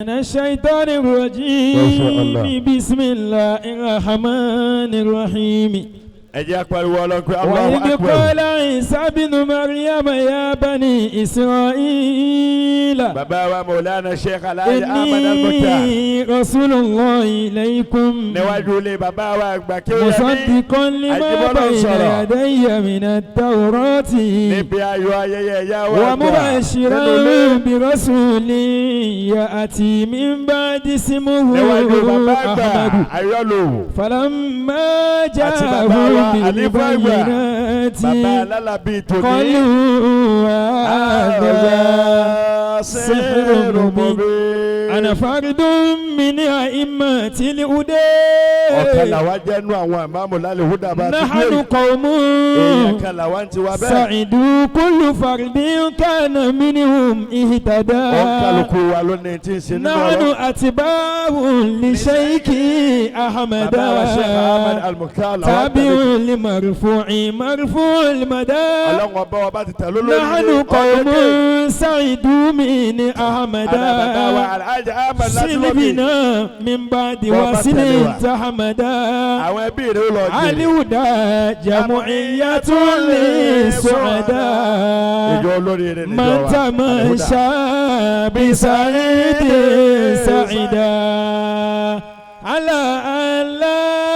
من الشيطان الرجيم بسم الله الرحمن الرحيم وإذ قال عيسى بن مريم يا بني إسرائيل بابا مولانا الشيخ الحاج أحمد المختار إني رسول الله إليكم مصدقا لما بين يدي من التوراة ومبشرا برسول يأتي من بعد اسمه أحمد فلما جاءهم بالبينات قالوا هذا سحر مبين أنا فرد من أئمة الهدى نحن قوم سعدوا كل فرد كان منهم اهتدى نحن أتباع لشيخ أحمد تابع لمرفوع مرفوع المدى نحن قوم سعدوا من أحمد سلبنا من بعد وسل تحمدا الهدى جمعية للسعداء من تمشى بسعيد سعيدا على الله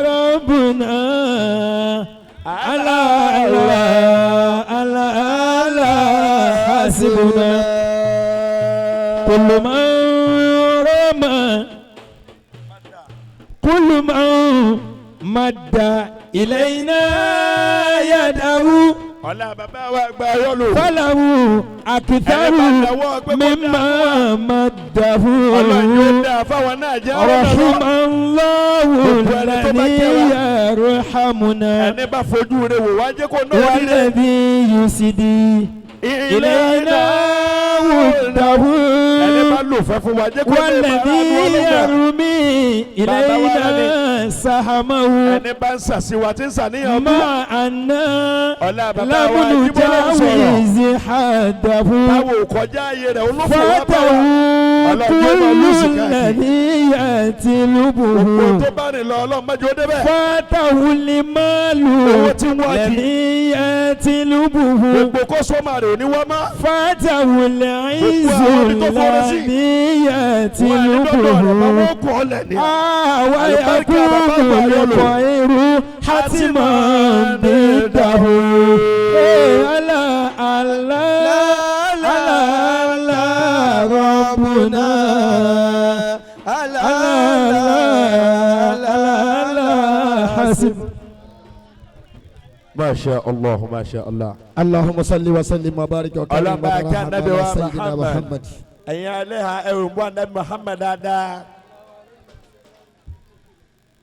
ربنا على حسبنا كل من مد إلينا يده فله أكثر مما مده رحم الله الذي يرحمنا والذي يسدي إلينا وده والذي يرمي إلينا سهمه مع أن لم نجاوز حده فاته كل الذي يتلبه فاته المال الذي يتلبه فاته العز الذي يتلبه ويكون الخير حتما ضده ربنا حسب ما شاء الله ما شاء الله. اللهم صل وسلم وبارك وكرم على سيدنا محمد. ẹ̀yin alẹ́ha ẹ̀rù bọ́ anabi Muhammad dáadáa.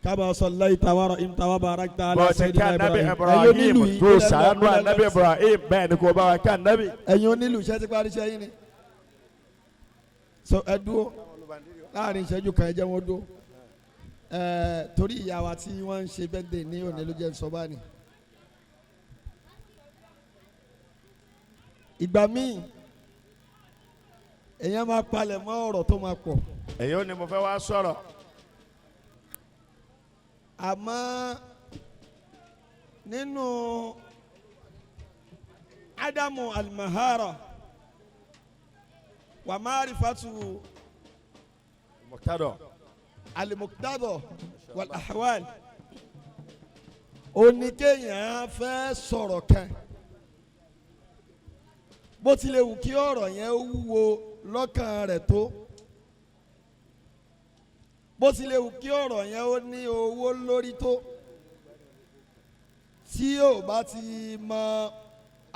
كما صليت ورحمت وباركت على سيدنا إبراهيم tó ṣàánú anabi Ibrahim bẹ́ẹ̀ ni kò bá wa ká anabi. ẹ̀yin onílù iṣẹ́ ti parí iṣẹ́ yín ni. so ẹ dúró láàrin ìṣẹ́jú kan ẹ jẹ́ wọn dúró. torí ìyá wa tí wọ́n ń ṣe birthday ní òní ló jẹ́ sọ báyìí. ìgbà míì èèyàn máa palẹ̀ mọ́ ọ̀rọ̀ tó máa pọ̀. èyí ò ní mo fẹ́ wá sọ̀rọ̀. àmọ́ nínú ádámù alimahara wà márifatu alimukdado wal ahwal oníkéèyàn fẹ́ sọ̀rọ̀ kan bó tilẹ̀ wù kí ọ̀rọ̀ yẹn wúwo lọ́kàn rẹ̀ tó bó tilẹ̀ wù kí ọ̀rọ̀ yẹn ó ní owó lórí tó tí yóò bá ti mọ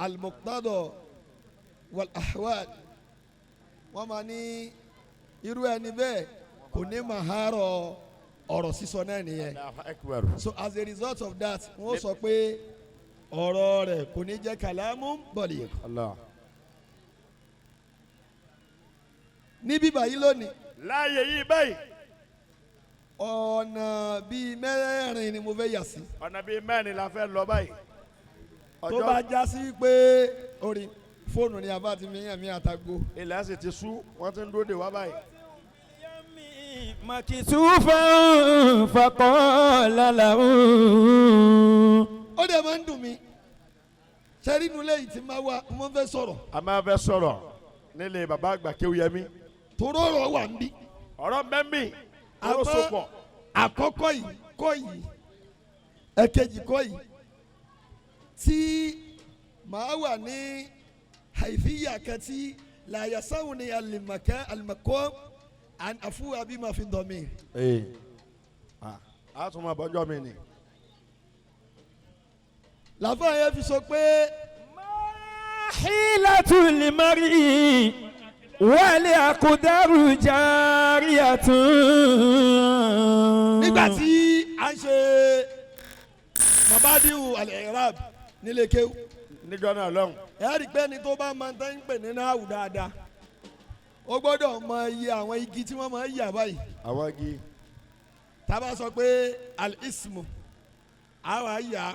al-muqtada wal ahwal wọ́n máa ní irú ẹni bẹ́ẹ̀ kò ní maharo ọ̀rọ̀ sísọ náà nìyẹn. So as a result of that wọ́n sọ pé ọ̀rọ̀ rẹ̀ kò ní jẹ́ kalamun baligh. níbí báyìí lónìí. láàyè yìí báyìí. ọ̀nà bíi mẹ́rin ni mo fẹ́ yà sí. ọ̀nà bíi mẹ́rin la fẹ́ lọ báyìí. tó bá já sí pé orin fóònù ni àbá ti mi yàn mí àtàgò. ilẹ̀ sì ti sú wọ́n ti ń dúró de wá báyìí. مكسوفا فقال له. ó dẹ̀ máa ń dùn mí sẹ́rí inú lẹ́yìn tí máa wá mo fẹ́ sọ̀rọ̀. a máa fẹ́ sọ̀rọ̀ nílé bàbá àgbà Kéwúyẹmí. toró ọ̀rọ̀ wà ń bí. ọ̀rọ̀ mẹ́mí ó sopọ̀. àkọ́kọ́ yìí kọ́ yìí ẹ̀kejì kọ́ yìí tí màá wà ní haifiya kẹtí làyàsáwò ní alimakọ́ àfúwà bí màá fi dọ̀ mí. a tún máa bọ́jọ́ mi ni. làfáà yẹn fi sọ pé. حيلة المرء والأقدار جارية. nígbà tí a ń ṣe mabadiu al-i'rab nílé kéwú. níjọ́ náà lọ́hùn. ẹ rí i pé ẹni tó bá máa ń pè ní náàwù dáadáa ó gbọ́dọ̀ mọ iye àwọn igi tí wọ́n máa ń yà báyìí. àwọn igi. tá a bá sọ pé al-ismu àwọn àyà.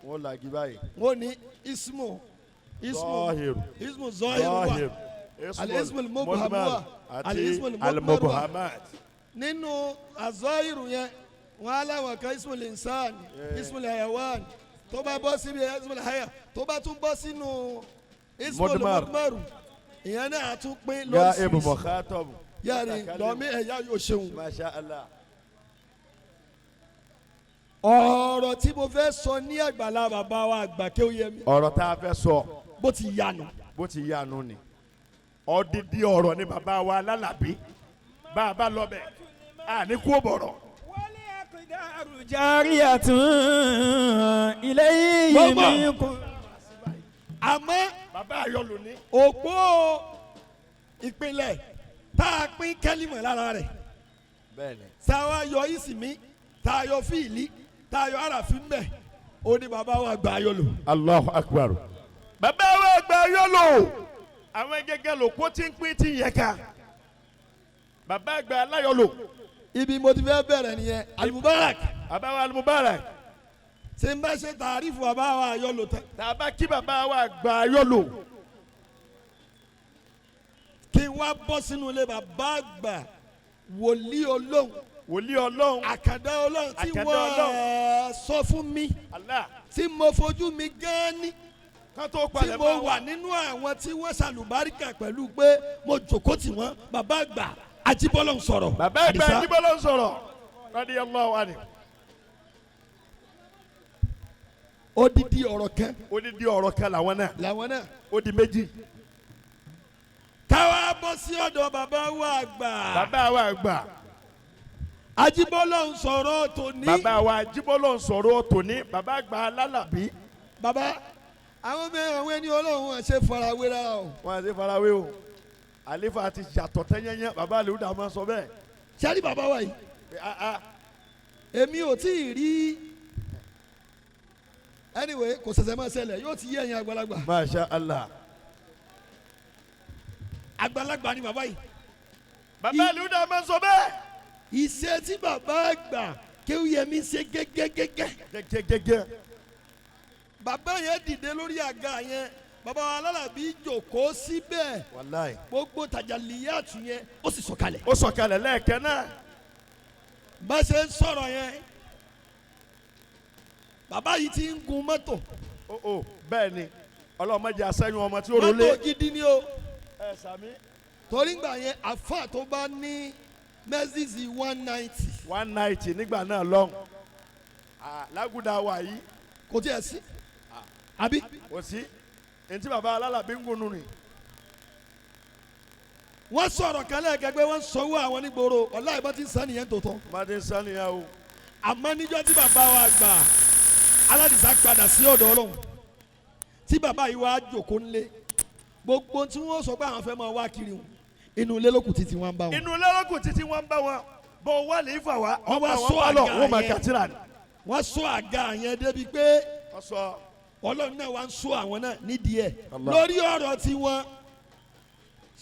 wọ́n lagi báyìí. wọ́n ní ismu zọ́hìrù. ismu zọ́hìrù wa al-ismu al-mubham wa al-ismu al-mubham. nínú azọ́hìrù yẹn wọ́n á láwọn kan ismu al-insan ismu al-hayawan tó bá bọ́ síbi ismu al-haya tó bá tún bọ́ sínú ismu al-mudmar ìyẹn náà tún pín lórí ya ibu mọ̀kátọ́bù. yàrá lọ́mí ẹ̀yà yóò ṣeun. masha Allah. ọ̀rọ̀ tí mo fẹ́ sọ ní àgbàlá bàbá wa àgbà Kéwúyẹmí. ọ̀rọ̀ tá a fẹ́ sọ. bó ti yanu. bó ti yanu ni. odidi ọ̀rọ̀ ni bàbá wa Alálàbí. bá a bá lọ bẹ̀ a ní kú bọ̀rọ̀. والأقدار جارية إليه منكم. àmọ́ bàbá ayọ̀lù ni. òpó ìpínlẹ̀ tá a pín kẹ́límọ̀ lára rẹ̀. bẹ́ẹ̀ni. sáwa yọ ìsìnmí tá a yọ fíìlì tá a yọ àràfin bẹ̀ ó ní bàbá wa àgbà ayọ̀lù. Allahu Akbar. bàbá wa àgbà ayọ̀lù. àwọn gẹ́gẹ́ ló kó tí ń pín tí ń yẹ ká. bàbá àgbà aláyọ̀lù. ibi mo ti fẹ́ bẹ̀rẹ̀ nìyẹn alimubarak. bàbá wa alimubarak. tí n bá ṣe tààrífù bàbá wa ayọ̀lù tán. tàbá kí bàbá wa àgbà ayọ̀lù. kí n wá bọ́ sínú ilé bàbá àgbà wòlíì Ọlọ́hun. wòlíì Ọlọ́hun. àkàndá Ọlọ́hun tí àkàndá wọ́n sọ fún mi. Allah. tí mo fojú mi gan ni. ká tó tí palẹ̀ mo wà nínú àwọn tí wọ́n ṣàlùbáríkà pẹ̀lú pé mo jòkó tì wọ́n bàbá àgbà Ajíbọ́lọ̀ ń sọ̀rọ̀. bàbá àgbà Ajíbọ́lọ̀ ń sọ̀rọ̀. radiyallahu anhu. odidi ọ̀rọ̀ kan. odidi ọ̀rọ̀ kan làwọn náà. làwọn náà. ó di méjì. káwa bọ́ sí ọ̀dọ̀ bàbá wa àgbà. bàbá wa àgbà. Ajíbọ́lọ̀ ń sọ̀rọ̀ tòní. bàbá wa Ajíbọ́lọ̀ ń sọ̀rọ̀ tòní. bàbá àgbà Alálàbí. bàbá àwọn mẹ́rin àwọn ẹni Ọlọ́run ṣe farawé rárá o. wọ́n á ṣe farawé o. àlefa ti yàtọ̀ tẹ́yẹ́yẹ́ bàbá àlèwúdà máa sọ bẹ́ẹ̀. sẹ́rí bàbá wa yìí. èmi ò tí ì rí anyway kò ṣẹ̀ṣẹ̀ máa ṣẹlẹ̀ yóò ti yé ẹ̀yin àgbàlagbà. masha Allah. àgbàlagbà ni bàbá yìí. bàbá àlèwúdà máa sọ bẹ́ẹ̀. ìṣe tí bàbá àgbà Kéwúyẹmí ṣe gẹ́gẹ́gẹ́gẹ́. gẹ́gẹ́gẹ́gẹ́. bàbá yẹn dìde lórí àga yẹn bàbá wa Alálàbí jókòó síbẹ̀. wàláì. gbogbo tàjàlíyàtù yẹn ó sì sọ̀kalẹ̀. ó sọ̀kalẹ̀ lẹ́ẹ̀kan náà. bá ṣe ń sọ̀rọ̀ yẹn bàbá yìí ti ń gun mọ́tò. ó bẹ́ẹ̀ ni ọlọ́mọdé asẹ́yìn ọmọ tí ó rọlé. mọ́tò gidi ni o. ẹ sàmí. torí ngbà yẹn àfà tó bá ní mẹ́sìsì 190. 190 nígbà náà lọ́hùn. lágùdà wà yìí. kò tí ẹ sí. àbí. kò sí. ntí bàbá Alálàbí ń gunnu ni. wọ́n sọ̀rọ̀ kan lẹ́ẹ̀kẹ́gbẹ́ wọ́n sọ̀wọ́ àwọn nígboro ọ̀la ìbọn ti ń sàn nìyẹn tó tán. má ti ń sànìyàn o. àmọ́ níjọ́ tí bàbá wa gbà Aládìsá padà sí ọ̀dọ̀ Ọlọ́run tí bàbá yìí wá jòkó ńlé gbogbo tí wọ́n sọ pé àwọn fẹ́ máa wá kiri wọn inú ilé lókùn títí wọn bá wọn. inú ilé lókùn títí wọn bá wọn bọ̀ wà lè fà wá. wọ́n wá sọ àga àga wọn máa yẹn kàtírà ni. wọ́n sọ àga yẹn débi pé wọ́n sọ. Ọlọ́run náà wá ń sọ àwọn náà nídìí ẹ̀ Allah. lórí ọ̀rọ̀ tiwọn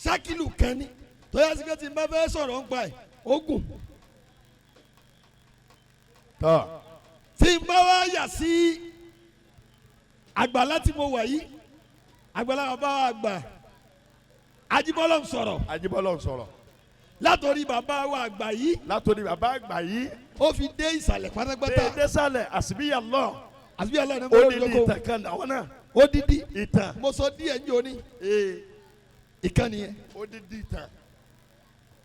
ṣákìlù kan ní tó yẹ sí pé tí n bá fẹ́ sọ̀rọ̀ ń pa ẹ̀ ogun tọ́. tí n bá wá yà sí àgbàlá tí mo wà yìí àgbàlagbà bá wa gbà Ajíbọ́lá ń sọ̀rọ̀ Ajíbọ́lá ń sọ̀rọ̀ látòrí bàbá wa àgbà yìí látòrí bàbá àgbà yìí ó fi dé ìsàlẹ̀ pátápátá dédé sálẹ̀ àsìbíyà lọ àti bí aláìní ó bẹ́ẹ̀ ní lóko ìtàn kan àwọn náà odidi ìtàn mo sọ díẹ̀ ń jò ní ìkànnì yẹn ó dídí ìtàn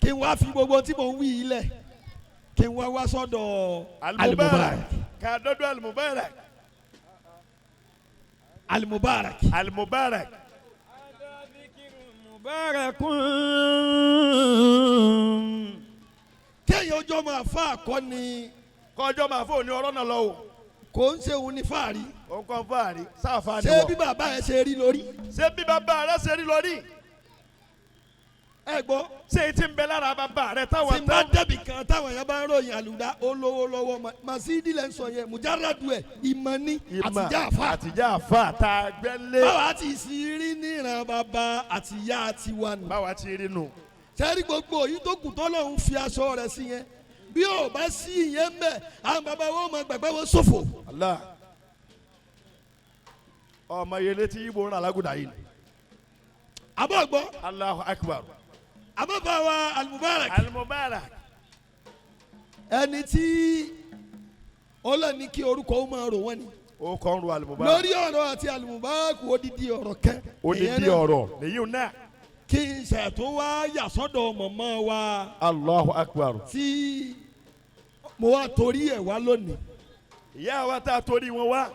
kí n wá fi gbogbo tí mo ń wí yìí lẹ̀ kí n wá sọ́dọ̀ Al-Mubarak kàdọ́dọ̀ Al-Mubarak Al-Mubarak Al-Mubarak mubarakun. kéèyàn ọjọ́ máa fa àkọ́ni kọjọ́ máa fún òní ọ̀rọ̀ náà lọ o kò ń ṣe òun ní fàárí òun kàn fáàrí sáfà ni ṣé bí wọ́n bàbá yẹn ṣe rí lórí ṣé bí bàbá rẹ ṣe rí lórí ẹ gbọ́ ṣé ti ń bẹ lára bàbá rẹ tí táwọn n bá débì kan táwọn yẹn bá ń ròyìn àlùdá olówó lọ́wọ́ Masidi lẹ́ ń sọ yẹn mujaradu ẹ̀ ìmọ̀ ní àtijọ́ àfa àtijọ́ àfa tá a gbẹ́lé báwa ti sì rí níran bàbá àtìyá tiwa nù báwa ti rí nù. sẹ́rí gbogbo yìí tó kù tọ́lọ́hún fi aṣọ rẹ̀ sí yẹn bí ò bá sí ìyẹn mbẹ́ àwọn bàbá wọn máa gbàgbé wọn ṣòfò. Allah ọmọ yẹlẹ tí ibo ń ra alágùdà yìí àbọ̀ gbọ́ Allahu Akbar àbọ̀ bá wa Al-Mubarak Al-Mubarak ẹni tí ọlọ́ni kí orúkọ ó máa rò wọ́n ni ó kọ́ ń ru Al-Mubarak lórí ọ̀rọ̀ àti Al-Mubarak odidi ọ̀rọ̀ kan odidi ọ̀rọ̀ lèyí náà kí n ṣètò wá yà sọ́dọ̀ mọ̀mọ́ wa Allahu Akbar tí mo wá torí ẹ̀ wá lónìí ìyá wa tá a torí wọn wá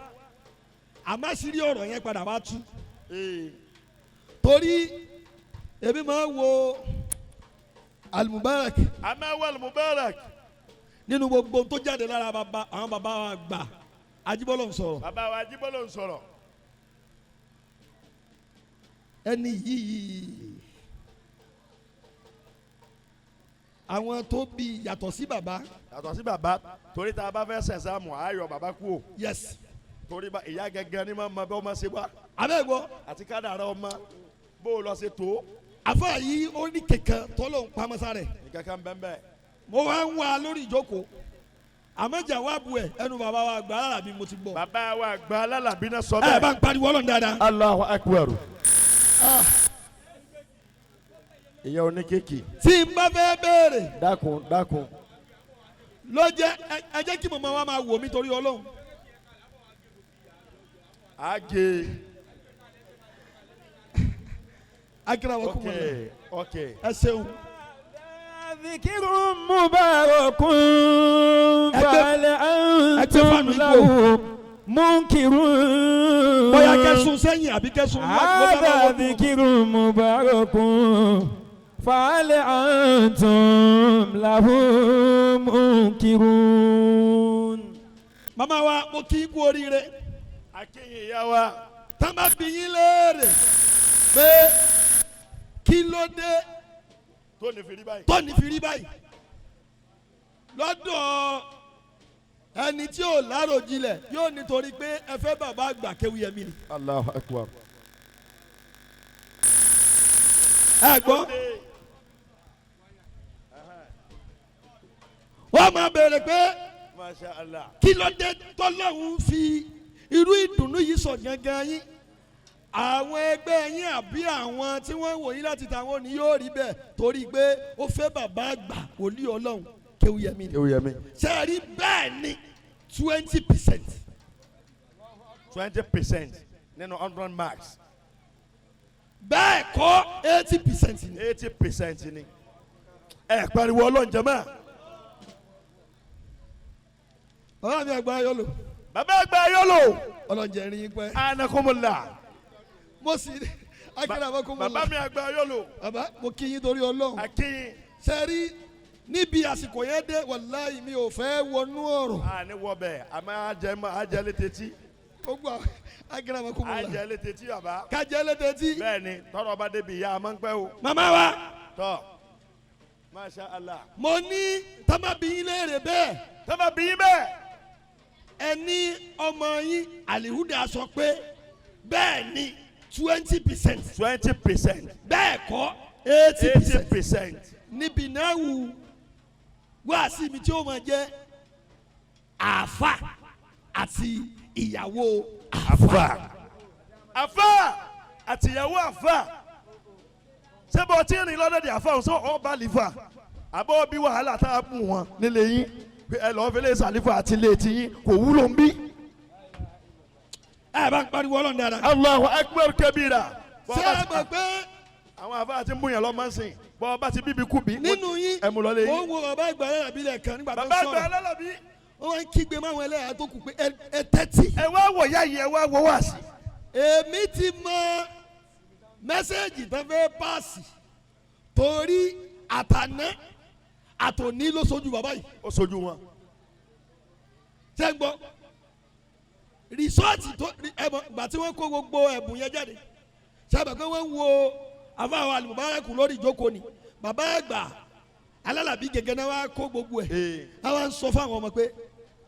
àmọ́ sírí ọ̀rọ̀ yẹn padà wá tú torí èmi máa wo Al-Mubarak amáwá Al-Mubarak nínú gbogbo tó jáde lára bàbá àwọn bàbá wa gbà Ajíbọ́lá ń sọ̀rọ̀ bàbá wa Ajíbọ́lá ń sọ̀rọ̀ ẹni yìí àwọn tó bí yàtọ̀ sí bàbá yàtọ̀ sí bàbá torí tá a bá fẹ́ sẹ̀sámù ayọ̀ bàbá kú o yes torí ìyá gẹ́gẹ́ ni máa ma bẹ́ ọmọ ṣe wá abẹ́gbọ́ àti kádàrá ọmọ bó o lọ ṣe tó àfa yìí ó ní kẹ̀kẹ́ tọ́lọ̀ ń pamọ́sá rẹ̀ nǹkan kan bẹ́ẹ̀ bẹ́ẹ̀ mo wá ń wá lórí ìjókòó àmọ́ jàwábù ẹ̀ ẹnu bàbá wa gbà á bí mo ti gbọ́. bàbá wa gba alálàbí náà sọ ẹ bẹ́ẹ̀. bá ń pariwo ọlọ́run dáadáa. Allahu Akbar. ìyá oníkéèkì. tí n bá fẹ́ béèrè. dákun dákun. ló jẹ́ ẹ jẹ́ kí màmá wa máa wò mí torí ọlọ́run. àgè. akira wa kúmọ̀ ok ok. ẹ ṣeun. ذكر مبارك فهل أنتم له منكرون bóyá kẹ́sùn sẹ́yìn àbí kẹ́sùn هذا ذكر مبارك فهل أنتم له منكرون. màmá wa mo kí kú oríire. akéyìn ìyá wa. tá bá bi yín léèrè pé kí ló dé tó ní fi rí báyìí. tó ní fi rí báyìí lọ́dọ̀ ẹni tí ò láròjinlẹ̀ yóò nítorí pé ẹ fẹ́ bàbá àgbà Kéwúyẹmí ni. Allahu Akbar. ẹ gbọ́ wọ́n máa béèrè pé Masha Allah. kí ló dé tọ́lọ́hún fi irú ìdùnnú yìí sọ gangan yín àwọn ẹgbẹ́ yín àbí àwọn tí wọ́n wò yín láti tàwọn ni yóò rí bẹ́ẹ̀ torí pé ó fẹ́ bàbá àgbà wòlíì ọlọ́run Kéwúyẹmí ni. Kéwúyẹmí. ṣe rí bẹ́ẹ̀ ni 20%. 20% nínú 100 marks. bẹ́ẹ̀ kọ́ 80% ni. 80% ni. ẹ pariwo ọlọ́run jẹ́mọ́. ọlọ́run mi àgbà yọ lò. bàbá àgbà yọ lò. ọlọ́run jẹ́ rin yín pẹ́. anakumula. mo sì akérè àbọ̀kúnmọ́ la. bàbá mi àgbà yọ lò. bàbá mo kí yín torí ọlọ́run. akínyìn. ṣe rí níbi àsìkò yẹn dé wàláhì mi ò fẹ́ wọnú ọ̀rọ̀. a ní wọ bẹ́ẹ̀ a máa jẹ létetí. gbogbo akérè àbọ̀kúnmọ́ la. a jẹ létetí bàbá. ká jẹ́ létetí. bẹ́ẹ̀ni tọrọ bá débi ìyá a máa ń pẹ́ o. màmá wa. tọ́ Masha Allah. mo ní tábàbí yín léèrè bẹ́ẹ̀. tọ́ba bí yín bẹ́ẹ̀. ẹni ọmọ yín Alihuda sọ pé bẹ́ẹ̀ ni 20%. 20%. bẹ́ẹ̀ kọ́ 80%. 80%. níbi náà wù wáàsí mi tí ó máa jẹ́ àáfà àti ìyàwó àáfà. àfà. àfà. àtìyàwó àfa ṣé bó tí ń rìn lọ́dọ̀ di àfa òun sọ ọba àlìfà àbọ̀ bí wàhálà tá a mú wọn nílé yín ẹ lọ́ọ́ fẹ́lẹ́ sàlífà àti ilé tí yín kò wúlò ń bí. ẹ bá ń pariwo Ọlọ́run dáadáa. Allahu akbar kabira. ṣé ẹ mọ̀ pé àwọn àfa àti mbùyàn lọ́mọ ń sìn bọ́ ọba ti bíbí kú bí. nínú yín ẹ mú lọ lé yín. ó ń wo bàbá àgbà alábìlẹ̀ kan nígbà tó bàbá àgbà sọ̀rọ̀ alálàbí. wọ́n ń kígbe máwọn ẹlẹ́yà tó kù pé ẹ tẹ́tí. ẹ wá wọ̀ yá yìí ẹ wá wọ̀ wá sí. èmi ti mọ mẹ́sẹ̀gì tó fẹ́ páàsì torí àtàná àtòní ló sojú bàbá yìí. ó sojú wọn. ṣé ń gbọ́ rìsọ́ọ̀tì tó ẹ̀bùn gbà tí wọ́n kó gbogbo ẹ̀bùn yẹn jáde sábà pé wọ́n ń wo àfáwọn àlùmọ́bárakù lórí ìjókòó ni bàbá àgbà alálàbí gẹ́gẹ́ náà wá kó gbogbo ẹ̀ àwọn ń sọ fáwọn ọmọ pé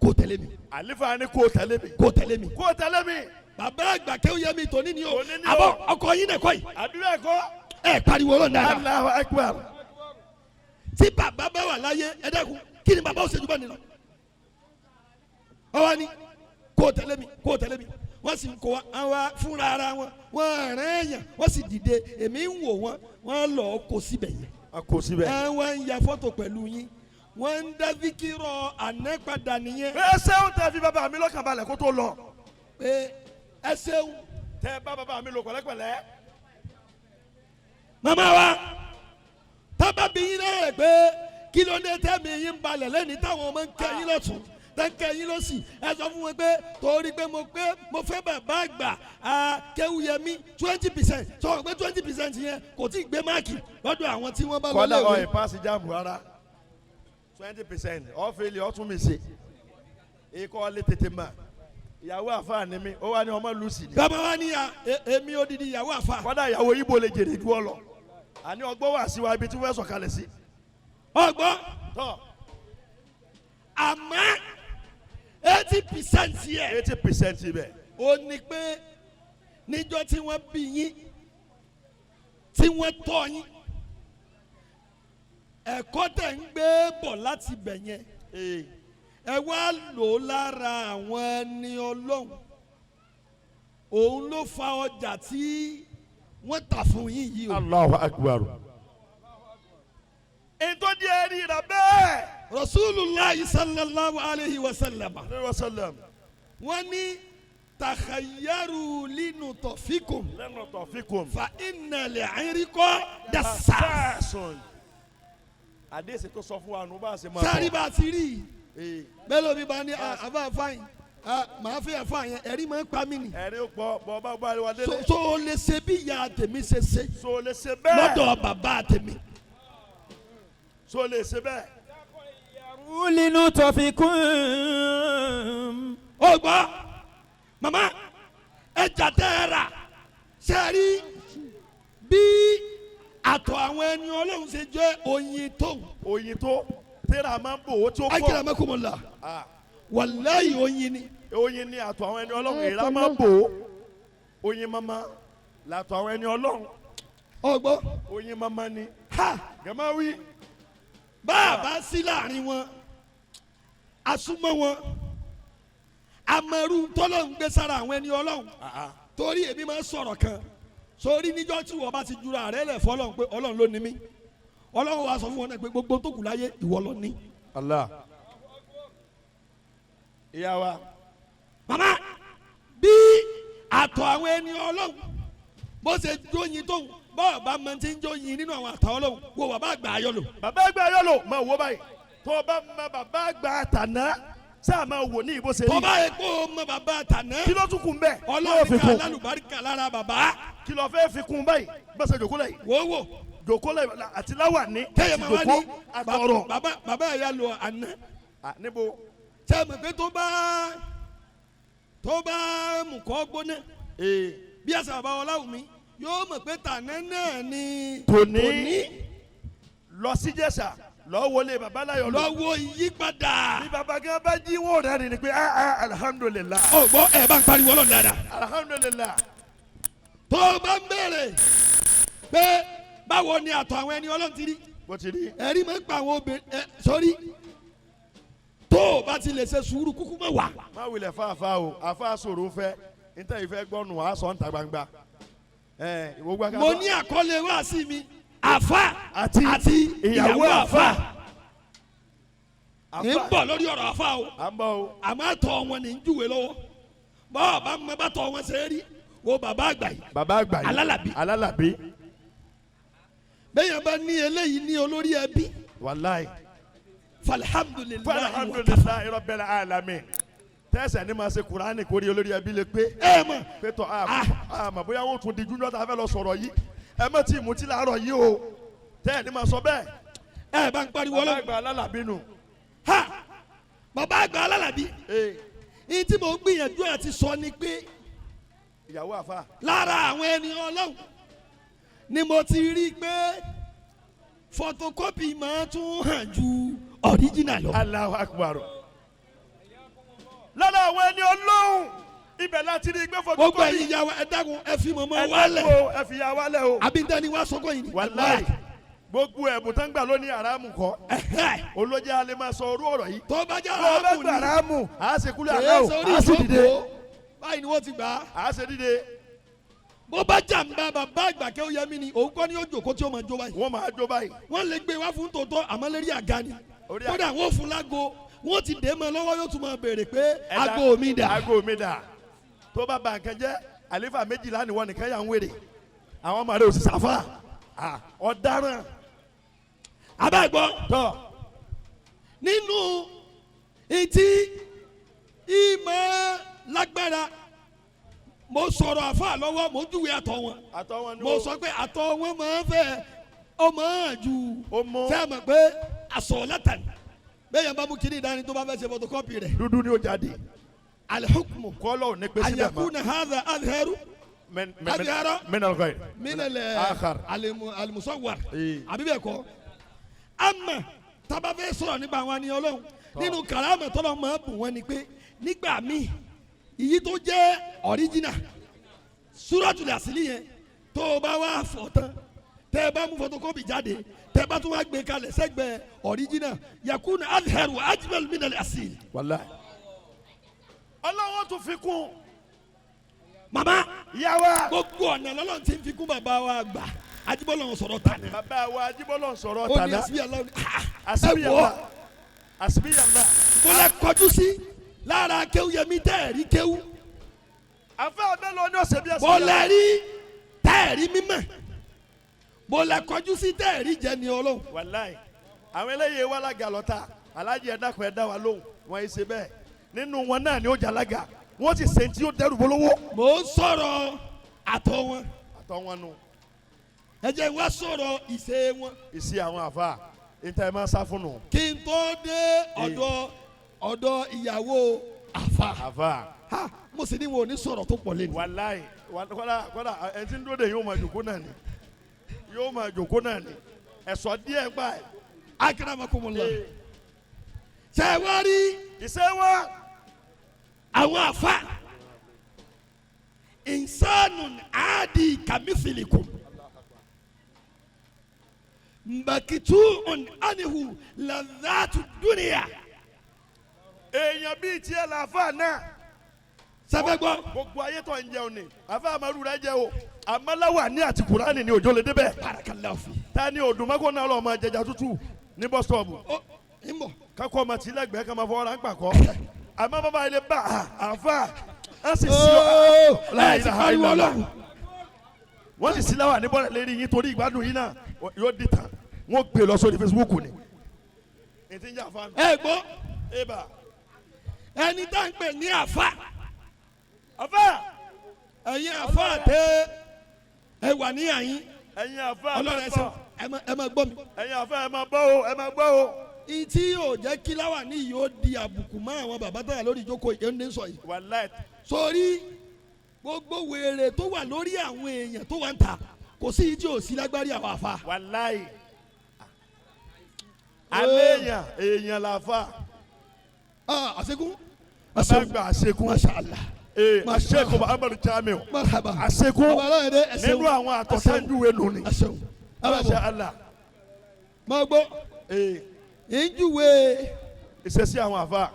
kó tẹ̀lé mi. àlífà ni kó tẹ̀lé mi. kó tẹ̀lé mi. kó tẹ̀lé mi. bàbá àgbà kéwù yẹ mi tòní ni o Tòní ni o. àbọ̀ ọkọ yín nìkọ́ yìí. àdúrà ẹ̀kọ́. ẹ pariwo Ọlọ́run dáadáa. Allahu akbar. tí bàbá bá wà láyé ẹ dẹ́kun kí ni bàbá ó ṣe jù bá nínú. ọwọ́ ni kó tẹ̀lé mi kó tẹ̀lé mi wọ́n sì ń kó wa fúnra ara wọn wọ́n rẹ̀ èèyàn wọ́n sì dìde èmi ń wò wọ́n wọ́n lọ kó síbẹ̀ yẹn. a kò síbẹ̀. wọ́n ń ya fọ́tò pẹ̀lú yín wọ́n ń dá fíkírọ̀ ànẹ́padà nìyẹn. ẹ ṣeun tẹ fi bàbá mi lọ́kàn balẹ̀ kó tó lọ. pé ẹ ṣeun. tẹ bá bàbá mi lò pẹ̀lẹ́pẹ̀lẹ́. màmá wa tábà bí yín náà rẹ̀ pé kí ló dé tẹ́mi yín balẹ̀ lẹ́ni táwọn ọmọ ń kẹ́ yín lọ́tún tẹ́ńkẹ́ yín lọ́sì ẹ sọ fún wọn pé torí pé mo fẹ́ bàbá àgbà Kéwúyẹmí 20% sọ pé 20% yẹn kò tí ì gbé máàkì lọ́dọ̀ àwọn tí wọ́n bá lọ kọ́lá léwe. ọ̀ ìpáàsì jáàmù rárá 20% ọ̀fẹ́lẹ̀ ọ̀tún mi ṣe ikọ̀ ọ̀lẹ́ tètè mà ìyàwó àfa ni mi ó wà ní ọmọ lucy ni. bàbá wa ní èmi odidi ìyàwó àfa. kọ́dà ìyàwó ibo lè jèrè dúró lọ àní ọgbọ́n wà sí wa ibi tí wọ́n sọ̀kalẹ̀ sí. ọgbọ́n tọ́ àmọ́ 80% yẹ. 80% ibẹ̀. ó ní pé níjọ́ tí wọ́n bí yín tí wọ́n tọ́ yín ẹ̀kọ́ tẹ̀ ń gbé bọ̀ láti bẹ̀ yẹn ẹ wá lò ó lára àwọn ẹni Ọlọ́run òun ló fa ọjà tí wọ́n tà fún yín yìí o. Allahu akbar. ètò díẹ̀ rí rà bẹ́ẹ̀. Rasulullah sallallahu alayhi wa sallam. wọ́n ní takhayyaru linutfikum. linutfikum. fa inna li'irqa dassas. àdéhùn tó sọ fún wa nù bá a ṣe máa bọ̀. sáré bá a ti rí i. bẹ́ẹ̀ mi bá ní àbá fáyín màá fẹ́ fà yẹn ẹ̀rí máa ń pa mí ni. ẹ̀rí ó pọ̀ bọ́ bá gbọ́ àríwá délé. so o lè ṣe bí ìyá tèmi ṣe ṣe. so o lè ṣe bẹ́ẹ̀. lọ́dọ̀ bàbá tèmi. so o lè ṣe bẹ́ẹ̀. linutfikum. ó gbọ́ màmá ẹja tẹ́ ẹ rà sẹ́rí bí àtọ̀ àwọn ẹni Ọlọ́run ṣe jẹ́ oyin tó. oyin tó tẹ́lẹ̀ máa ń bò ó tí ó pọ̀. akérè mẹ́kùnmọ́lá wàláyé oyin ni. oyin ni àtọ̀ àwọn ẹni Ọlọ́run èèrà máa ń bò ó. oyin mama làtọ̀ àwọn ẹni Ọlọ́run. ọgbọ́. oyin mama ni. ha gẹ́gẹ́ wí. bàbá sí láàrin wọn asúmọ́ wọn amẹ̀rù tọ́lọ̀ ń gbé sára àwọn ẹni Ọlọ́run torí èmi máa ń sọ̀rọ̀ kan sórí níjọ́ tí wọ́n bá ti jura rẹ̀ lẹ̀ fọlọ́run pé Ọlọ́run ló ní mí Ọlọ́run wa sọ fún wọn náà pé gbogbo tó kù láyé ìwọ ló ní. Allah. ìyá wa. màmá bí àtọ̀ àwọn ẹni Ọlọ́run bó ṣe jóyin tóun bọ́ọ̀ bá máa ti ń jóyin nínú àwọn àtọ̀ Ọlọ́run wo bàbá àgbà ayọ́lò. bàbá àgbà ayọ́lò máa wò báyìí tó o bá mọ bàbá àgbà àtàná sáà máa wò ní ìbò ṣe rí. tó bá yẹ kó o mọ bàbá àtàná. kí ló tún kún bẹ́ẹ̀. Ọlọ́run ká lálùbáríkà lára bàbá. kí ló fẹ́ fi kún báyìí bẹ́sẹ̀ jòkó lẹ̀ yìí. wò. jòkó lẹ̀ àti láwà ní. kéèyàn máa wá ní àtọ̀rọ̀. bàbá yà lọ àná. níbo. ṣé ẹ mọ̀ pé tó bá mú kọ́ gbóná. bí àṣà bàbá Ọláwùmí yóò mọ̀ pé tàná náà ni. tòní lọ sí Jẹ̀ṣà lọ wọlé baba láyọ̀ lọ wo ìyípadà. bí baba gan bá jí wọn rẹ ni pé alihamudulilayi. ó gbọ́ ẹ bá ń pariwo Ọlọ́run dáadáa. alihamudulilayi. tó o bá ń bẹ̀rẹ̀ pé báwo ni àtọ̀ àwọn ẹni Ọlọ́run ti rí. bó ti rí. ẹ̀rí máa ń pa àwọn obìnrin sọ́rí tó o bá ti lè ṣe sùúrù kúkú mọ́ wà. má wulẹ̀ fa àfa o àfa sòrò fẹ́ níta ìfẹ́ gbọ́nù àásọ̀ ń ta gbangba ìwọ gbàgbọ́. mo ní àkọlé wá sí mi àfa àti ìyàwó àfa. ń bọ̀ lórí ọ̀rọ̀ àfa o à ń bọ̀ o. àmọ́ àtọ̀ wọn ní júwe lọ́wọ́ bọ́ọ̀ bá mọ bá tọ̀ wọn ṣe é rí wo bàbá àgbà yìí bàbá àgbà yìí alálàbí. bẹ́ẹ̀ yẹn bá ní eléyìí ní olórí ẹbí wàláì. falhamdulilayi rabbil alamin. tẹ́sẹ̀ ní ma ṣe kuraani kórè olórí ẹbí le pé. ẹ mọ̀ pétọ́ àmọ́ bóyá wọ́n tún di júnior tá a fẹ́ lọ sọ̀rọ̀ yìí ẹ mọ̀ tí mutí láàárọ̀ yìí o tẹ́ẹ̀ ní ma sọ bẹ́ẹ̀. ẹ bá ń pariwo lọ. bàbá àgbà alálàbí nù. ha bàbá àgbà alálàbí. ní tí mo gbìyànjú àti sọ ni pé ìyàwó àfa. lára àwọn ẹni ọlọ́run ni mo ti rí i pé photocopy máa tún hàn ju original lọ. Allahu Akbar. lára àwọn ẹni ọlọ́run ibẹ̀ láti rí i pé photocopy. gbogbo ẹ̀yin ìyàwó ẹ dákun ẹ fi mọ̀mọ́ wálẹ̀. ẹ fi ya wálẹ̀ o. àbí ntẹ́ni wá sọ́kọ́ yìí ni. wàláì gbogbo ẹ̀bùn tán gbà lónìí àràmù kọ́. olójẹ́ alẹ́ máa sọ orú ọ̀rọ̀ yìí. tó bá jẹ́ tó bá àràmù gbà ni àràmù àá ṣe kúlẹ̀ àná èyí o sórí àá sì dìde. ìjókòó báyìí ni wọ́n ti gbà á. àá ṣe dìde. bó bá jàǹbá bàbá àgbà kẹ́ ó yẹ mí ni òun kọ́ ni ó jòkó tí ó máa jó báyìí. wọ́n máa jó báyìí. wọ́n lè gbé wá fún tòótọ́ àmọ́ lérí àga ni. Orí àga. kódà wọ́n fún lágo wọ́n ti dé mọ́ lọ́wọ́ yóò tún máa béèrè pé ago mi dà. ago mi dà. tó bá ba nǹkan jẹ́ àlefa méjìlá ni wọ́n nìkan yà ń wèrè. àwọn ọmọ rẹ̀ ò sì sáfà. ọ̀daràn. abẹ́gbọ́ tọ́ nínú etí ìmọ̀ lágbára mo sọ̀rọ̀ àfa lọ́wọ́ mo júwe àtọ̀ wọn àtọ́ wọn ni mo sọ pé àtọ̀ wọn máa ń fẹ́ ọ máa ju ó mú sẹ́ẹ̀mọ̀ pé àsọ̀ látàn bẹ́ẹ̀ yẹn bá mú kíní ìdání tó bá fẹ́ ṣe photocopy rẹ̀ dúdú ni ó jáde. alihukmu kọ́lọ̀ ò ní pé síbẹ̀ mọ́. ayakuna hadha adharu adhara mẹ́nà ọ̀gá yìí. minale Akhar. alimusawar Ee. àbí bẹ́ẹ̀ kọ́ ama tábà fẹ́ sọ̀rọ̀ nípa àwọn àníyàn ọlọ́run nínú kàrámà tọ́lọ́ máa bùn wọn ni pé nígbà míì ìyí tó jẹ́ original suratul asili yẹn tó o bá wá fọ̀ tán tẹ́ ẹ bá mú photocopy jáde tẹ́ ẹ bá tún wá gbé kalẹ̀ sẹ́gbẹ̀ẹ́ original yakuna adharu ajmal minal asil. wàláì. ọlọ́wọ́ tún fi kún. mama yàwá. gbogbo ọ̀nà lọ́lọ́run ti ń fi kún bàbá wa gbà ajibọ́lọ́run sọ̀rọ̀ tànà. bàbá wa Ajíbọ́lọ̀ sọ̀rọ̀ ó ní tànà. àsìbí aláwọ̀ àsìbíyànlá. àsìbíyànlá. mo lè kọjú sí lára kéwú yẹmi tẹ́ẹ̀rí kéwú àfẹ́ abẹ́lẹ̀ ní ọ̀sẹ̀ bí ẹ̀sìn. mo lè rí tẹ́ẹ̀rí mímọ̀ mo lè kọjú sí tẹ́ẹ̀rí jẹni ọlọ́run. wàláì àwọn eléyìí wà lága lọ́ta alájí ẹ̀ dákun ẹ̀ dá wa lóhùn wọ́n yìí ṣe bẹ́ẹ̀ nínú wọn náà ni ó jà lága wọ́n sì ṣe tí ó dẹrù bolówó. mo ń sọ̀rọ̀ àtọ̀ wọn àtọ́ wọn nù. ẹ jẹ́ wá sọ̀rọ̀ ìṣe wọn ìsì àwọn àfa ìta ẹ̀ máa sá fún nù. kí n tó dé ọ̀dọ̀ ìyàwó àfà àfa. ha mo sì ní wọn ò ní sọ̀rọ̀ tó pọ̀ lẹ́nu. wàláì kọ́dà ẹ̀ tí ń dúró de yóò máa jòkó náà ni yóò máa jòkó náà ni ẹ̀sọ́ díẹ̀ gbà ẹ̀. akramakumullah ṣe wá rí ìṣe wa. àwọn àfà insanun adi kamithilikum mbakituun anihu ladhatu dunia. èèyàn bíi tiẹ̀ làáfà náà. sábẹ́ gbọ́ gbogbo ayé tó ń jẹun ni àfa àmàlù rẹ jẹ o àmàláwà ní àti kùránì ni òjò lè débẹ̀. barakallahu fi. ta ni odùnmọ́kò náà lọ́ọ́ máa jẹjà tútù ní bus stop. ó ń bọ̀. kakọ ọmọ tí lẹ́gbẹ̀ẹ́ kan máa fọwọ́ ra ń pàkọ́. àmọ́ bàbá ilé bá àfa ẹ̀ sì sí ọ. láì sí pariwo ọlọ́run. wọ́n sì sí láwà ní bọ́ọ̀lù lérí yín torí ìgbádùn yín náà yóò di tán wọ́n gbé lọ sórí Facebook ni. ètí ń jà fa mi. ẹ gbọ́ eba ẹni tá ń pè ní àfà àfa ẹ̀yin àfà tẹ ẹ wà ní àyín ẹ̀yin àfa ọlọ́run ẹsẹ̀ ẹ máa gbọ́ mi. ẹ̀yin àfa ẹ máa gbọ́ o ẹ máa gbọ́ o. ìtí yóò jẹ́ kí láwà ní yìí ó di àbùkù mọ́ àwọn bàbá tó wà lórí ìjókòó yẹn ń sọ yìí. wàláì sórí gbogbo wèrè tó wà lórí àwọn èèyàn tó wà ń ta kò sí ìdí òsì lágbárí àwọn àfa. wàláì alẹ́ èèyàn làfa. àṣekún. bàbá gba àṣekún. masha Allah. àṣekún Muhammadu Jamiu. marhaba. àṣekún babalá yẹn dẹ ẹsẹ̀wò. nínú àwọn àtọ̀tánjúwe nù ni. ẹsẹ̀wò. Masha Allah. máa gbọ́ ìjúwe ìṣesí àwọn àfa.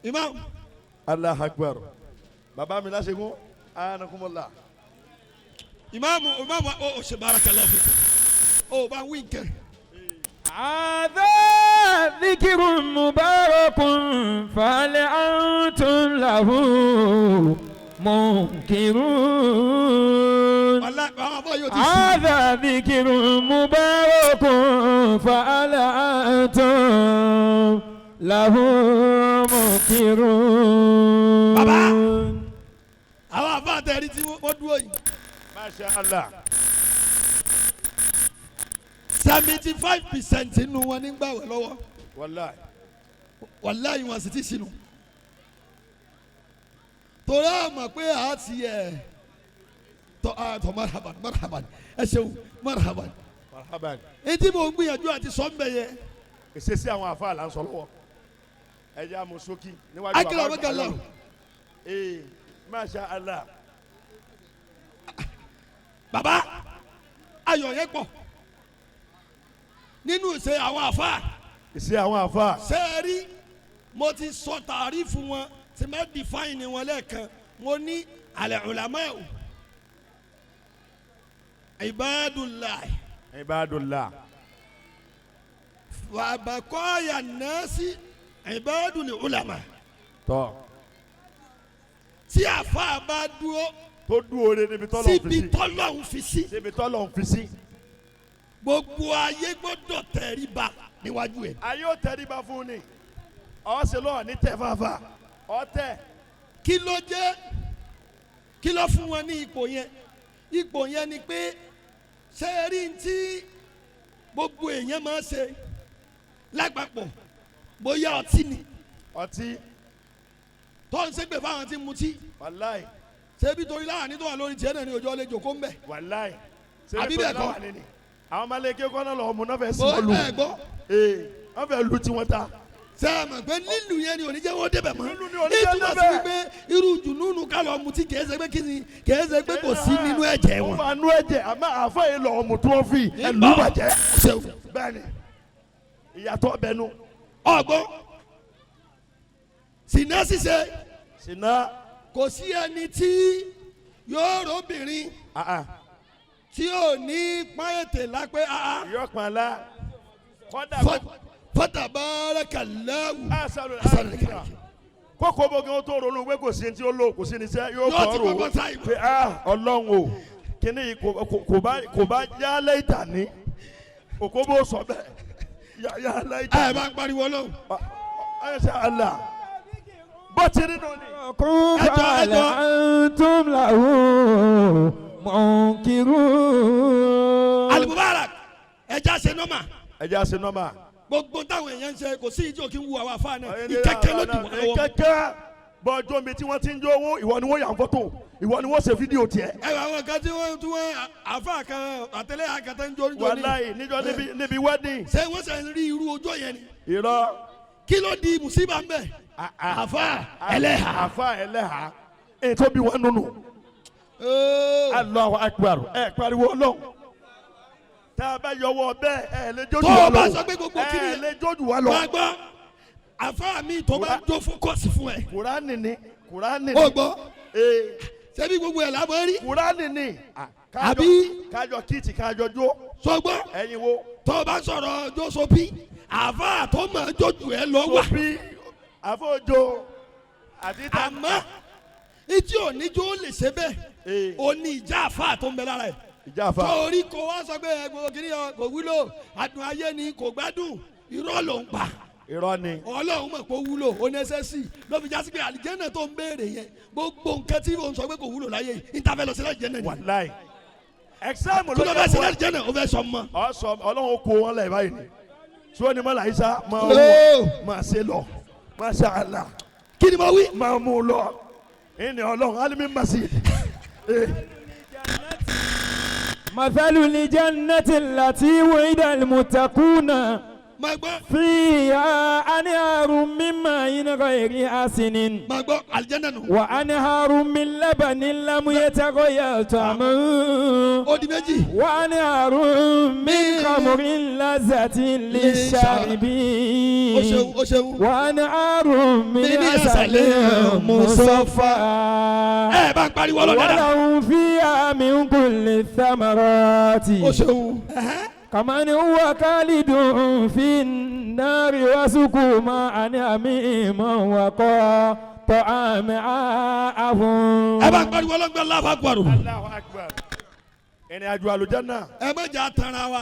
imam Allah akbar. bàbá mi láṣekún. anakumula. ìmáàmù ó ṣe barakallahu fik ó bá wí nkẹ́. هذا ذكر مبارك فهل أنتم له منكرون هذا ذكر مبارك فهل أنتم له منكرون àwọn àfa àtẹ̀rí tí wọ́n dúró yìí. Masha Allah. 75% nínú wọn ní gbàwẹ̀ lọ́wọ́. Wallahi. Wallahi wọn sì ti sinú. torí àmọ̀ pé a ti yẹ tọ́ marhaban ẹ ṣeun marhaban. etí mo ń gbìyànjú àti sọ́ńbẹ̀ yẹ. ìṣesí àwọn àfa là ń sọ lọ́wọ́ ẹ jẹ́ àmọ́ sókí níwájú akérè àwọn gàlá. Masha Allah. bàbá ayọ̀ yẹn pọ̀ nínú ìṣe àwọn àfa. ìṣe àwọn àfa. sẹ́ẹ̀rí mo ti sọ tàrífù wọn tí mo define wọn lẹ́ẹ̀kan mo ní al-ulama'u ibadullah. Ibadullah. wa baqaya nasi ibadul ulama. tọ́. tí àfa bá dúró. tó dúró de níbi tọ́lọ̀ ń fi sí. síbi tọ́lọ̀ ń fi sí. níbi tọ́lọ̀ ń fi sí. gbogbo ayé gbọ́dọ̀ tẹríba níwájú ẹ̀. ayé ò tẹríba fún ni ọ̀sẹ̀ lọ́wọ́ ní tẹ̀ fàáfà ọ̀tẹ̀. kí ló jẹ́ kí ló fún wọn ní ipò yẹn ni pé ṣé ẹ rí tí gbogbo èèyàn máa ń ṣe lágbàpọ̀ bóyá ọtí ni. ọtí. tó ń ṣègbè fáwọn tí ń mutí. wàláì. ṣebí torí láàánú tó wà lórí tiẹ̀ náà ní ojú ọlẹ́ jòkó ń bẹ̀. wàláì. àbí bẹ́ẹ̀ kọ́. àwọn maleke kọ́nà lọ́wọ́ mu náà fẹ́ sí wọn lù. ẹ gbọ́. wọ́n fẹ́ lu tiwọn ta. sẹ́ẹ̀mà pé nílùú yẹn ni oníjẹ́ wọ́n débẹ̀ mọ́. nílùú ni oníjẹ́ débẹ̀. ìtumọ̀ sí wípé irú jùnúnù ká lọ mutí kìí ṣe pé kíni kìí ṣe pé kò sí nínú ẹ̀jẹ̀ wọn. wọ́n wà nú ẹ̀jẹ̀ àmọ́ àfọ̀ yìí lọ́wọ́ mu tó fi ẹ̀lú bàjẹ́. bẹ́ẹ̀ni ìyàtọ̀ bẹnu. ọgbọ́n sìnà ṣíṣe. sìnà. kò sí ẹni tí yóò róbìnrin tí ò ní pààyètè lápẹ́ yóò pọn la. fatabarakallahu asanul kókó bókè ó tó ronú pé kò sí tí ó lò kò sí ní sẹ́ yóò kọ́ ọ́ rò pé ọlọ́run o kíní yìí kò bá yálé ìtàní òkú bó sọ bẹ́ẹ̀ yálé ìtàní. ẹ bá ń pariwo lọ́wọ́. ayọ̀sẹ̀ àlà bó ti rí nù ni. ẹjọ́ antum lahu munkirun. Al-Mubarak ẹja ṣe nọ́mà. ẹja ṣe nọ́mà. gbogbo táwọn èèyàn ń ṣe kò sí ìjọ kí n wu àwọn afá náà ìkẹ́kẹ́ ló dùn wọ́n lọ́wọ́. ìkẹ́kẹ́ bọ́jọ́ mi tí wọ́n ti ń jó owó ìwọ ni wọ́n yà ń fọ́tò ìwọ ni wọ́n ṣe fídíò tiẹ̀. ẹ wà àwọn kan tí wọ́n àfa kan àtẹlẹ́ àkàtà ń jó níjó ní. wàláyé níjọ níbi wedding. ṣé wọ́n ṣe ń rí irú ọjọ́ yẹn ni. irọ́. kí ló di mùsíbà ń bẹ̀. àfa ẹlẹ́hà. àfa ẹlẹ́hà ètò bí wọ́n nùnú. Allahu Akbar ẹ pariwo Ọlọ́run tá a bá yọwọ́ bẹ́ẹ̀ ẹ lè jójú wa lọ. tó o bá sọ pé gbogbo kiri ẹ lè jójú wa lọ. wàá gbọ́ àfa mi tó bá jó fókọ̀sì fún ẹ. Kùránì ni Kùránì ni. o gbọ́ ṣebí gbogbo ẹ̀ lábọ́ rí. Kùránì ni. àbí kájọ kìtì kájọ jó. sọgbọ́ ẹ̀yin wo. tó o bá sọ̀rọ̀ jó sopi àfa tó máa jójú ẹ lọ wà. sopi àfọ̀jọ àdìtà. àmọ́ etí oníjó lè ṣe bẹ́ẹ̀ o ní ìjà àfa tó ń bẹ lára ẹ̀. ìjà àfa. torí kò wá sọ pé gbogbo kìíní kò wúlò adùn ayé ni kò gbádùn irọ́ ló ń pa. irọ́ ni. Ọlọ́run mọ̀ pé ó wúlò ó nẹ́sẹ̀sì ló fi jásí pé àlìjẹ́nà tó ń béèrè yẹn gbogbo nǹkan tí ó ń sọ pé kò wúlò láyé yìí ìtafẹ́ lọ sí àlìjẹ́nà ni. wàláì. ẹ̀sáàmù ló bá sí àlìjẹ́nà ó fẹ́ sọ mọ́. Ọlọ́run kó wọn lẹ̀ báyìí ni tí wọ́n ní mọ́ làyísá máa ṣe lọ Masha Allah. kí ni mo wí. máa mú un lọ ìní Ọlọ́run alimi masjid. مثل الجنة التي وعد المتقون máa gbọ́. فيها أنهار من ماء غير آسن máa gbọ́ àlìjánnà nù. وأنهار من لبن لم يتغير طعمه ó di méjì. وأنهار من خمر لذة للشاربين ó ṣeun ó ṣeun. وأنهار من عسل مصفى ẹ bá ń pariwo lọ dáadáa. ولهم فيها من كل الثمرات ó ṣeun. كمن هو خالد في النار وسقوا ماء حميما وقطع أمعاءهم. ẹ bá ń pariwo lọ́gbẹ́ Allahu Akbar. Allahu Akbar. ìrìn àjò àlùjánnà. ẹ má jà tara wa.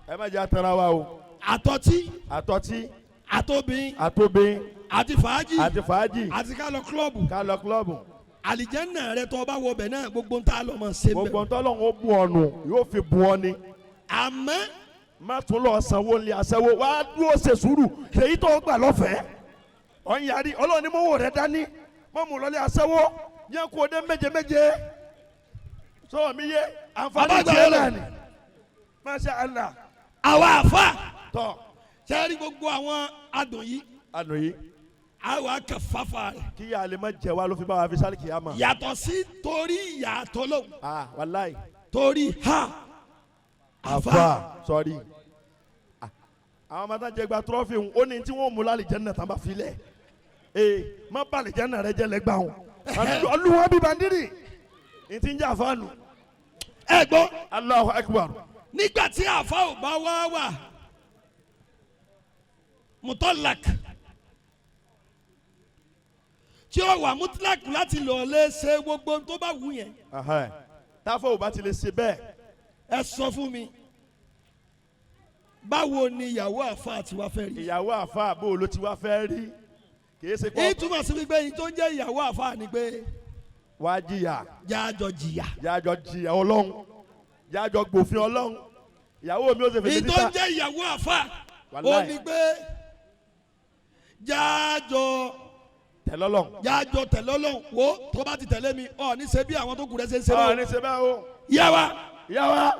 ẹ má jẹ́ atara wa o. àtọ́tí. àtọ́tí. àtọ́bìn. àtòbin. àti fàájì. àti fàájì. àti ká lọ kílọ̀bù. ká lọ kílọ̀bù. àlìjánnà rẹ tó bá wọ bẹ̀ náà gbogbo ń tà lọ mọ̀ ṣe bẹ̀. gbogbo ntọ́lọ́hún ó bu ọ̀nù yóò fi bu ọ ni. àmọ́ má tún lọ sanwó lé aṣẹ́wó wá dúró ṣe sùúrù èyí tó gbà lọ́fẹ̀ẹ́. ọ̀n yarí ọlọ́run ní mọ́wó rẹ̀ dání mọ́ mú lọ́lé aṣẹ́wó yẹn kó dé méje méje. sọ mi yé àǹfààní tiẹ̀ náà ni. Masha Allah. àwa àfa tọ́ sẹ́rí gbogbo àwọn adùn yìí àná yìí àwa kà fáfá rẹ̀. kí yà lè má jẹ wá ló fi bá wa fi sálì kìyàmà. yàtọ̀ sí torí ìyàtọ̀ lóhùn wàláì. torí ha àfa sọrí. àwọn ọmọ tá jẹ gba trọfì ń ó ní tí wọn mú lálẹ́ jẹ́ náà tán bá filẹ̀. má balẹ̀ jẹ́ náà rẹ jẹ́ lẹ́gbàá wọn. olùwà bí bandiri ní ti ń jẹ́ àfa nù. ẹ gbọ́ Allahu Akbar. nígbà tí àfa ò bá wá wà mutọ́lák tí ó wà mutlak láti lọ lè ṣe gbogbo tó bá wù yẹn. táfọ̀ ò bá ti lè ṣe bẹ́ẹ̀. ẹ sọ fún mi báwo ni ìyàwó àfa àti wá fẹ́ rí. ìyàwó àfa àbò ló ti wá fẹ́ rí. kì í ṣe pé. èyí túmọ̀ sí wípé yìí tó ń jẹ́ ìyàwó àfa ni pé. wá jìyà. jájọ jìyà. jájọ jìyà ọlọ́run. jájọ gbòfin ọlọ́run. ìyàwó mi ò ṣe fèsì èyí níta. tó ń jẹ́ ìyàwó àfa ó ní pé jájọ tẹ̀lọ́lọ́hún wo tó bá ti tẹ̀lé mi ọ ní ṣe bí àwọn tó kù rẹ̀ ṣe ń ṣe báwo. ní ṣe bẹ́ẹ̀ o. yàwá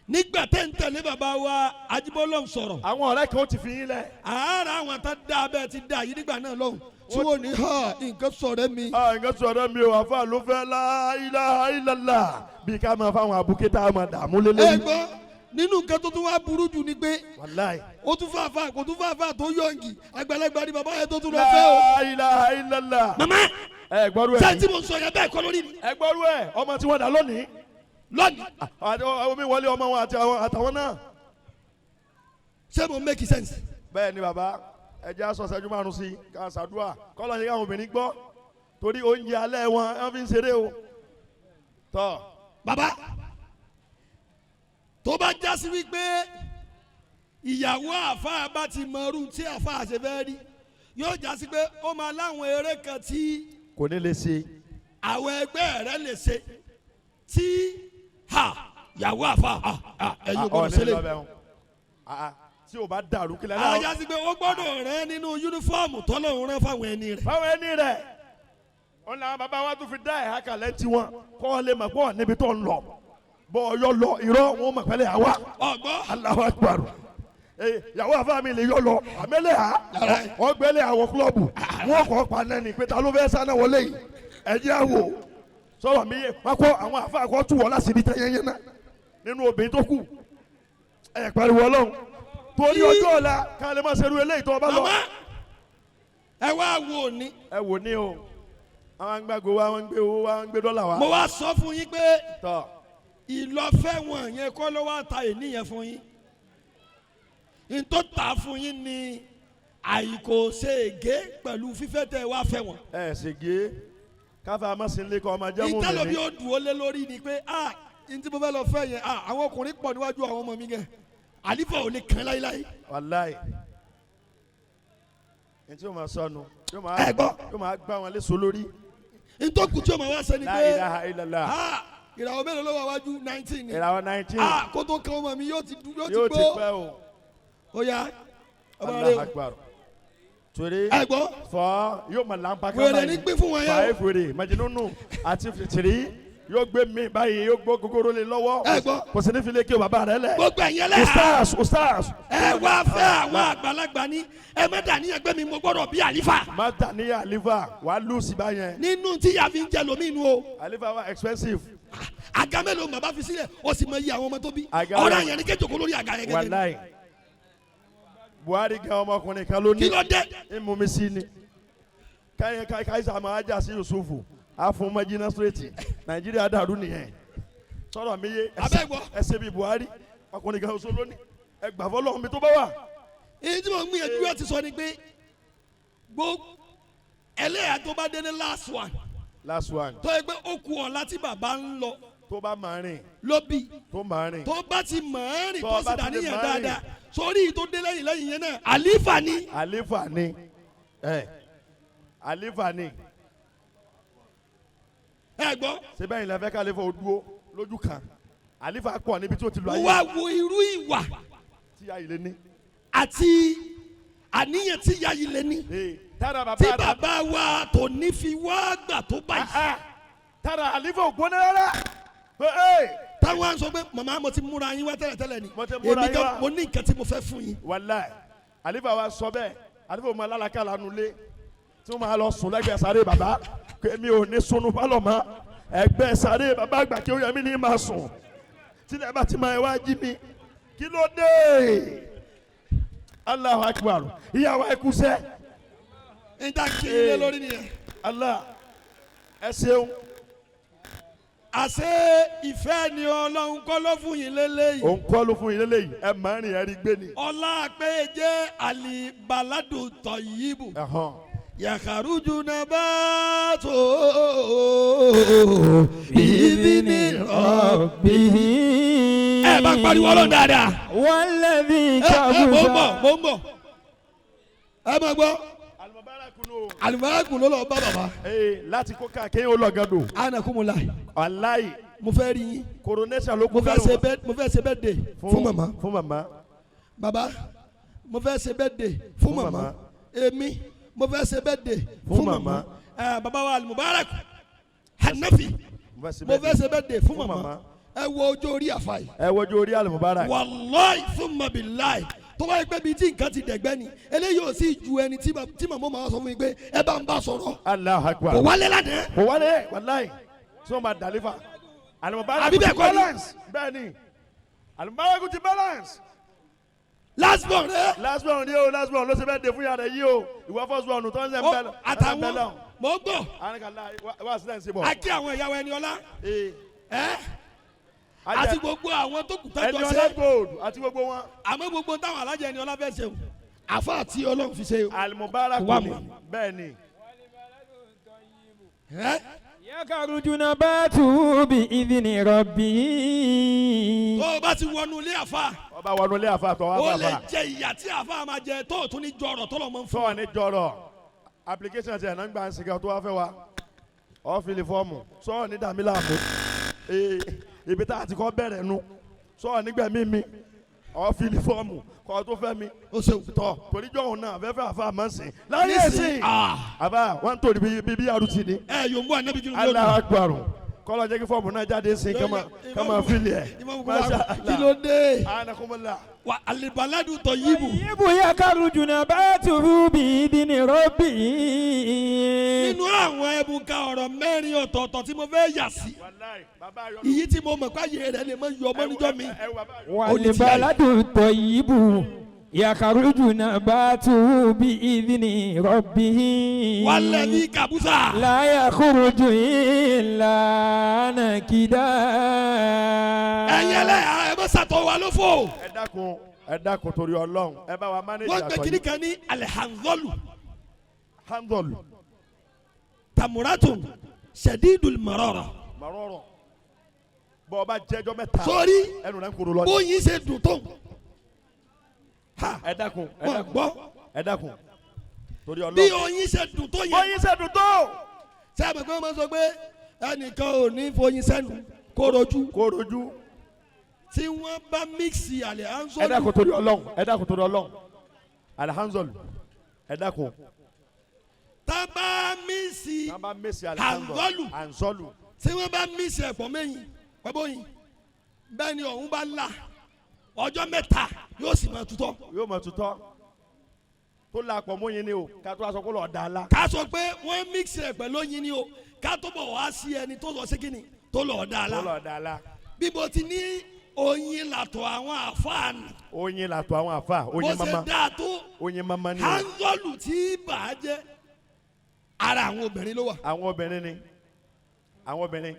nígbà tẹ́ ń tẹ̀lé bàbá wa Ajíbọ́lọ́hún sọ̀rọ̀. àwọn ọ̀rẹ́ kan ó ti fi yín lẹ̀. àárọ̀ àwọn tá dá abẹ́ ti dá yìí nígbà náà lọ́hùn tí wọ́n ní nǹkan sọ̀rọ̀ mi. nǹkan sọ̀rọ̀ mi o àfa ló fẹ́ la ilaha illallah bí ká máa fáwọn abúkétà máa dààmú lélẹ́yìn. ẹ gbọ́ nínú nǹkan tó tún wá burú jù ni pé wàláì. ó tún fàáfà kò tún fàáfà tó yọ̀ǹgì àgbàlagbà ni bàbá yẹn tó tún lọ fẹ́ o. la ilaha illallah. mama ẹ gbọ́dọ̀ ẹ̀. sẹ́ńtì mo sọ yẹn bẹ́ẹ̀ kọ́ lórí mi. ẹ gbọ́dọ̀ ẹ̀ ọmọ tí wọ́n dà lónìí. omi wọlé ọmọ wọn àtàwọn náà. ṣé mo make sense. bẹ́ẹ̀ ni bàbá ẹ jẹ́ aṣọ ṣẹ́jú márùn-ún sí ká ṣàdúrà kọ́lọ́ ní káwọn obìnrin gbọ́ torí oúnjẹ alẹ́ wọn wọ́n fi ń ṣeré o. tọ́ bàbá tó bá jásí wípé ìyàwó àfa bá ti mọrú tí àfa ṣe fẹ́ rí yóò jásí pé ó máa láwọn eré kan tí kò ní lè ṣe. àwọn ẹgbẹ́ rẹ̀ lè ṣe tí ìyàwó àfa ẹ̀yin gbọ́dọ̀ ṣẹlẹ̀. tí o bá dàrú kílẹ̀ náà. àwọn jásí pé ó gbọ́dọ̀ rẹ̀ nínú yúnífọ́ọ̀mù tọ́lọ́run rẹ̀ fáwọn ẹni rẹ̀. fáwọn ẹni rẹ̀ wọn làwọn bàbá wa tún fi dá ẹ̀ha kalẹ̀ tiwọn kọ́ ọ lè mọ̀ pọ̀ níbi tó ń lọ bọ́ ọ yọ lọ irọ́ wọn mọ̀ pẹ́lẹ́ àwa. ọgbọ́ Allahu Akbar. ìyàwó àfa mi lè yọ lọ àmẹ́lẹ́ ha wọ́n gbẹ́lẹ́ àwọ̀ kílọ̀bù wọ́n kọ́ pa nẹ́ni pé ta ló fẹ́ sáná wọlé yìí ẹ̀jẹ̀ àwò sọ̀rọ̀ mi yé wọ́n kọ́ àwọn àfa kọ́ tù wọ́n láti di tẹ́yẹ́yẹ́ náà nínú obìnrin tó kù ẹ̀ pariwo ọlọ́run torí ọjọ́ ọ̀la ká lè má ṣerú eléyìí tó ọba lọ. ẹ wá wò ní. ẹ wò ní o àwọn agbágo wa wọn gbé owó wa wọn gbé dọ́là wa. mo wá sọ fún yín pé tọ́ ìlọ́fẹ́ wọn yẹn kọ́ ló wá ta ènìyàn fún yín n tó ta fún yín ni àìkò ṣe ègé pẹ̀lú fífẹ́ tẹ wá fẹ́ wọn. ẹ ṣègé káfá amásínlé kọ́ ọmọ jẹ́ mú mi ní. ìtẹ́lómi ó dùn ó lé lórí ni pé n tí mo fẹ́ lọ fẹ́ yẹn àwọn ọkùnrin pọ̀ níwájú àwọn ọmọ mi gẹ̀ àlífà ò lè kàn láíláí. wàláì n tí o máa sọnù yóò máa gbá wọn léṣo lórí. n tó kù tí o máa wá sẹ́ni pé la ilaha illallah. ìràwọ̀ mélòó ló wà wájú 19 ni. ìràwọ̀ 19. kó tó kan ọmọ mi yóò ti gbó. yóò ti pẹ́ o. ó yá ọba rẹ Allahu Akbar. torí fọ yóò máa lámpá ká wèrè ní gbé fún wọn yẹn. 5 wèrè Majnunu àti 3 yóò gbé mi báyìí yóò gbó gogoro lé lọ́wọ́. ẹ gbọ́. kò sí ní file kí o bàbá rẹ lẹ. gbogbo ẹ̀yin ẹlẹ́hà. ustaz. ẹ wá fẹ́ àwọn àgbàlagbà ní ẹ má dà níyàn gbé mi mo gbọ́dọ̀ bí àlífà. má dà ní àlífà wà á lù sí báyẹn. nínú tí yàrá fi ń jẹ lómi inú o. àlífà wa expensive. àga mélòó bàbá fi sílẹ̀ ó sì mọ iye àwọn ọmọ tó bí. Àga ọ̀rọ̀ rẹ̀. àyàn ní kéjòkó lórí àga yẹn gẹ́gẹ́. wàláì Buhari gan ọmọkùnrin kan ló ní. kí ló dé. ìmùmí sí ni káyísà máa jà sí Yusufu àfún mọ́jìnà straight Nàìjíríà dàrú nìyẹn sọ̀rọ̀ mi yé Abẹ́gbọ́. ẹsẹ̀ bíi Buhari ọkùnrin kan oṣù lónìí ẹgbà fọlọ́run mi tó bá wà. èyí tí mo ń gbìyànjú láti sọ ni pé gbogbo ẹlẹ́yà tó bá dé ní last one last one tó yẹ pé ó kù ọ̀la tí bàbá ń lọ tó bá máa rìn ló bí tó máa rìn tó bá ti mọ̀ ẹ́ rìn Tó tó bá sì ti dàníyàn lè máa rìn. dáadáa sórí tó dé lẹ́yìn lẹ́yìn yẹn náà àlífà ni. àlífà ni àlífà ni ẹ gbọ́ síbẹ̀ yìí lẹ́fẹ̀ẹ́ kálífà ó dúró lójú kan àlífà pọ̀ níbi tí ó ti lọ ayé wá wo irú ìwà tí ayé lé ní. àti àníyàn tí ìyá yìí lé ní tára tí bàbá bàbá wa tó ní fi wá gbà tó báyìí tára àlífà ò gbóná rárá. táwọn á sọ pé màmá mo ti múra yín wá tẹ́lẹ̀tẹ́lẹ̀ ni Mo ti múra èmi yín gan wá. mo ní nǹkan tí mo fẹ́ fún yín. wàláì àlífà wa sọ bẹ́ẹ̀ àlífà ò máa lálàkàlà nulẹ̀ tí wọ́n máa lọ sùn lẹ́gbẹ̀ẹ́ sáré bàbá mi ò ní sunu pálọ̀ mọ́ ẹgbẹ́ sáré bàbá àgbà kí ó yẹ mí ní máa sùn tí ẹ bá ti máa wá jí mi kí ló dé Allahu Akbar ìyàwó ẹkúsẹ́ níta kí ilé lórí nìyẹn. Allah ẹ ṣeun àṣé ìfẹ́ ni ọlọ́run kọ́ ló fún yín lélẹ́yìí. òun kọ́ ló fún yín lélẹ́yìí ẹ máa rìn ẹ rí gbé ni. ọlá pé jẹ́ àlìbàládù tọ̀yìbù yàkàrújú nàbàtò ìdí ni ربه ẹ bá pariwo ọlọ́run dáadáa. والذي mo ń كبر bọ̀ mo ń bọ̀ ẹ máa gbọ́ Al-Mubarakunu àlùmọ́ọ́kù ló lọ bá bàbá. láti kó káàkiri ó lọ gàdó anakumula wàláì mo fẹ́ rí yín coronation ló mo kú fẹ́ ṣe birthday fún màmá fún màmá bàbá mo fẹ́ ṣe birthday fún màmá èmi mo fẹ́ ṣe birthday fún màmá bàbá wa Al-Mubarak Hanafi mo fẹ́ ṣe birthday fún màmá ẹ wo ojú orí àfàì. ẹ wojú orí Al-Mubarak. wàláì thumma billahi tó bá yẹ pé bíi tí nǹkan ti dẹ̀gbẹ́ ni eléyìí ò sì ju ẹni tí màmá máa sọ fún mi pé ẹ bá ń bá sọ̀rọ̀ Allahu Akbar. kò wálé ládàá. kò wálé wàláì tí wọ́n máa dàlífà. Al-Mubarak Àbí bẹ́ẹ̀ ti kọ́ ni? balance bẹ́ẹ̀ ni Al-Mubarak ti balance. last born rẹ. last born ni o last born ló ṣe bẹ́ẹ̀ de fún yàrá yìí o ìwọ first born tó ń sẹ́ ń bẹ́ẹ̀ lọ. àtàwọn mọ̀ ń gbọ́ wá sílẹ̀ ń ṣe bọ̀. a kí àwọn ìyàwó ẹni ọlá ẹ Ajá- àti gbogbo àwọn tó kù tẹ́jọ́ Ẹniọlá ṣe gold àti gbogbo wọn. àmọ́ gbogbo táwọn alájẹ ẹni ọlá fẹ́ ṣe o àfa àti ọlọ́run fi ṣe o. Al-Mubarak Wà ni mọ̀. bẹ́ẹ̀ ni. ẹ يخرج نباته بإذن ربه tó o bá ti wọnú ilé àfa ọba wọnú ilé àfa tọ́ o wá lè fàfà. jẹ ìyà tí àfa máa jẹ tó o tún ní jọrọ tó lọ mọ fún. sọ ní jọrọ application ti ẹ̀nà ń gbà ń sìgá tó wá fẹ́ wa ọ fìlì fọ́ọ̀mù sọ ní dàmílà mú ibi tá a ti kọ́ bẹ̀rẹ̀ nu sọ nígbẹ̀mí mi ọ fìlì fọ́ọ̀mù kọ́ tó fẹ́ mi o ṣeun. tọ́ toríjọ́ òun náà fẹ́fẹ́ àfa máa ń sìn láyé Nísìn, sìn ah. àbá wọn tó bí arúti ni ẹ yóò mú ànábi kí ló Allahu Akbar kọ́lọ́ jẹ́ kí fọ́ọ̀mù náà jáde sìn kama fìlì ẹ̀ kí ló dé anakumula wa alibaladu tọyibu طيب يخرج نباته بإذن ربه nínú àwọn ẹbùnka ọ̀rọ̀ mẹ́rin ọ̀tọ̀ọ̀tọ̀ tí mo fẹ́ yà sí wàláì bàbá yọ iyì tí mo mọ̀ káyé rẹ̀ lè mọ yọ ọmọ níjọ́ mi. والبلد الطيب يخرج نباته بإذن ربه wàlẹ́bí kàbúsà. لا يخرج إلا نكدا ẹ̀yẹ́lẹ́ ẹ bá sàtọ̀ wà ló fò. ẹ dákun torí Ọlọ́run ẹ bá wa manage wọ́n gbé àtọ̀ kiri yìí kan ní alihanzolu handle tamuratun shadidul marara. màrọ̀rọ̀ bọ́ ọba jẹ́jọ́ mẹ́ta sórí ẹnu rẹ̀ ń kúrò lọ. bóyin ṣe dùn tó. ha ẹ dákun wọ́n gbọ́ ẹ dákun torí bí Ọlọ́run. oyin ṣe dùn tó yẹ. bóyin ṣe dùn tó. sábà pé wọ́n máa sọ pé ẹnìkan ò ní foyin sẹ́nu kó rojú. kó rojú. tí wọ́n bá míksì ẹ alihanzolu. dákun torí Ọlọ́run ẹ dákun torí Ọlọ́run alhanzol ẹ dákun. tá bá míksì tábà mẹ́sì Hanzolu. alhanzol tí wọ́n bá mí ṣe ẹ̀pọ̀ mẹ́yìn pẹ̀bọ́ yìí bẹ́ẹ̀ ni ọ̀hún bá là ọjọ́ mẹ́ta yóò sì máa tutọ́. yóò máa tutọ́ tó la pọ̀ mọ́ yín ni o ká tó aṣọ kó lọ́ọ́ da la. ká sọ pé wọ́n mix ẹ̀ pẹ̀lú oyin ni o ká tó bọ̀ wá sí ẹni tó lọ sí kíni tó lọ́ọ́ da la. tó lọ́ọ́ da la. bí mo ti ní oyin làtọ̀ àwọn àfáà nì. oyin làtọ̀ àwọn àfáà oyin mama. bó ṣe dáa tó oyin mama ni o. hanzọ́lù tí bàá jẹ́ ara àwọn obìnrin ló wà. àwọn obìnrin ni àwọn obìnrin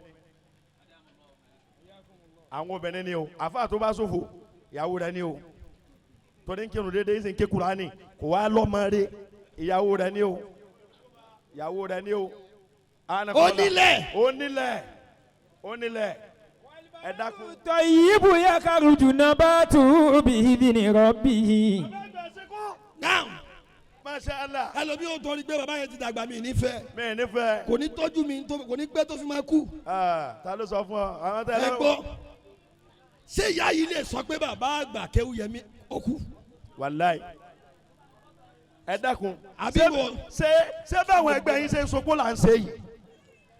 àwọn obìnrin ni o àfáà tó bá ṣòfò ìyàwó rẹ̀ ni o torí ń kírun déédéé ń sì ń ké Kùránì kò wá lọ́mọ rẹ̀ ìyàwó rẹ̀ ni o ìyàwó rẹ̀ ni o. onílẹ̀ onílẹ̀ ẹ dákun. tayyibu yakhruju nabatu bi'idhni rabbih. now Masha Allah. ẹlòmíì ò torí pé bàbá yẹn ti dàgbà mí nífẹ̀ẹ́. mi nífẹ̀ẹ́. kò ní tọ́jú mi kò ní pẹ́ tó fi máa kú. ta ló sọ fún ọ àwọn tẹ́lẹ̀. ẹ gbọ́ ṣé ìyá yìí lè sọ pé bàbá àgbà Kéwúyẹmí ó kú. wàláì ẹ dákun. àbí wo. ṣé báwọn ẹgbẹ́ yín ṣe ń sopó là ń ṣe yìí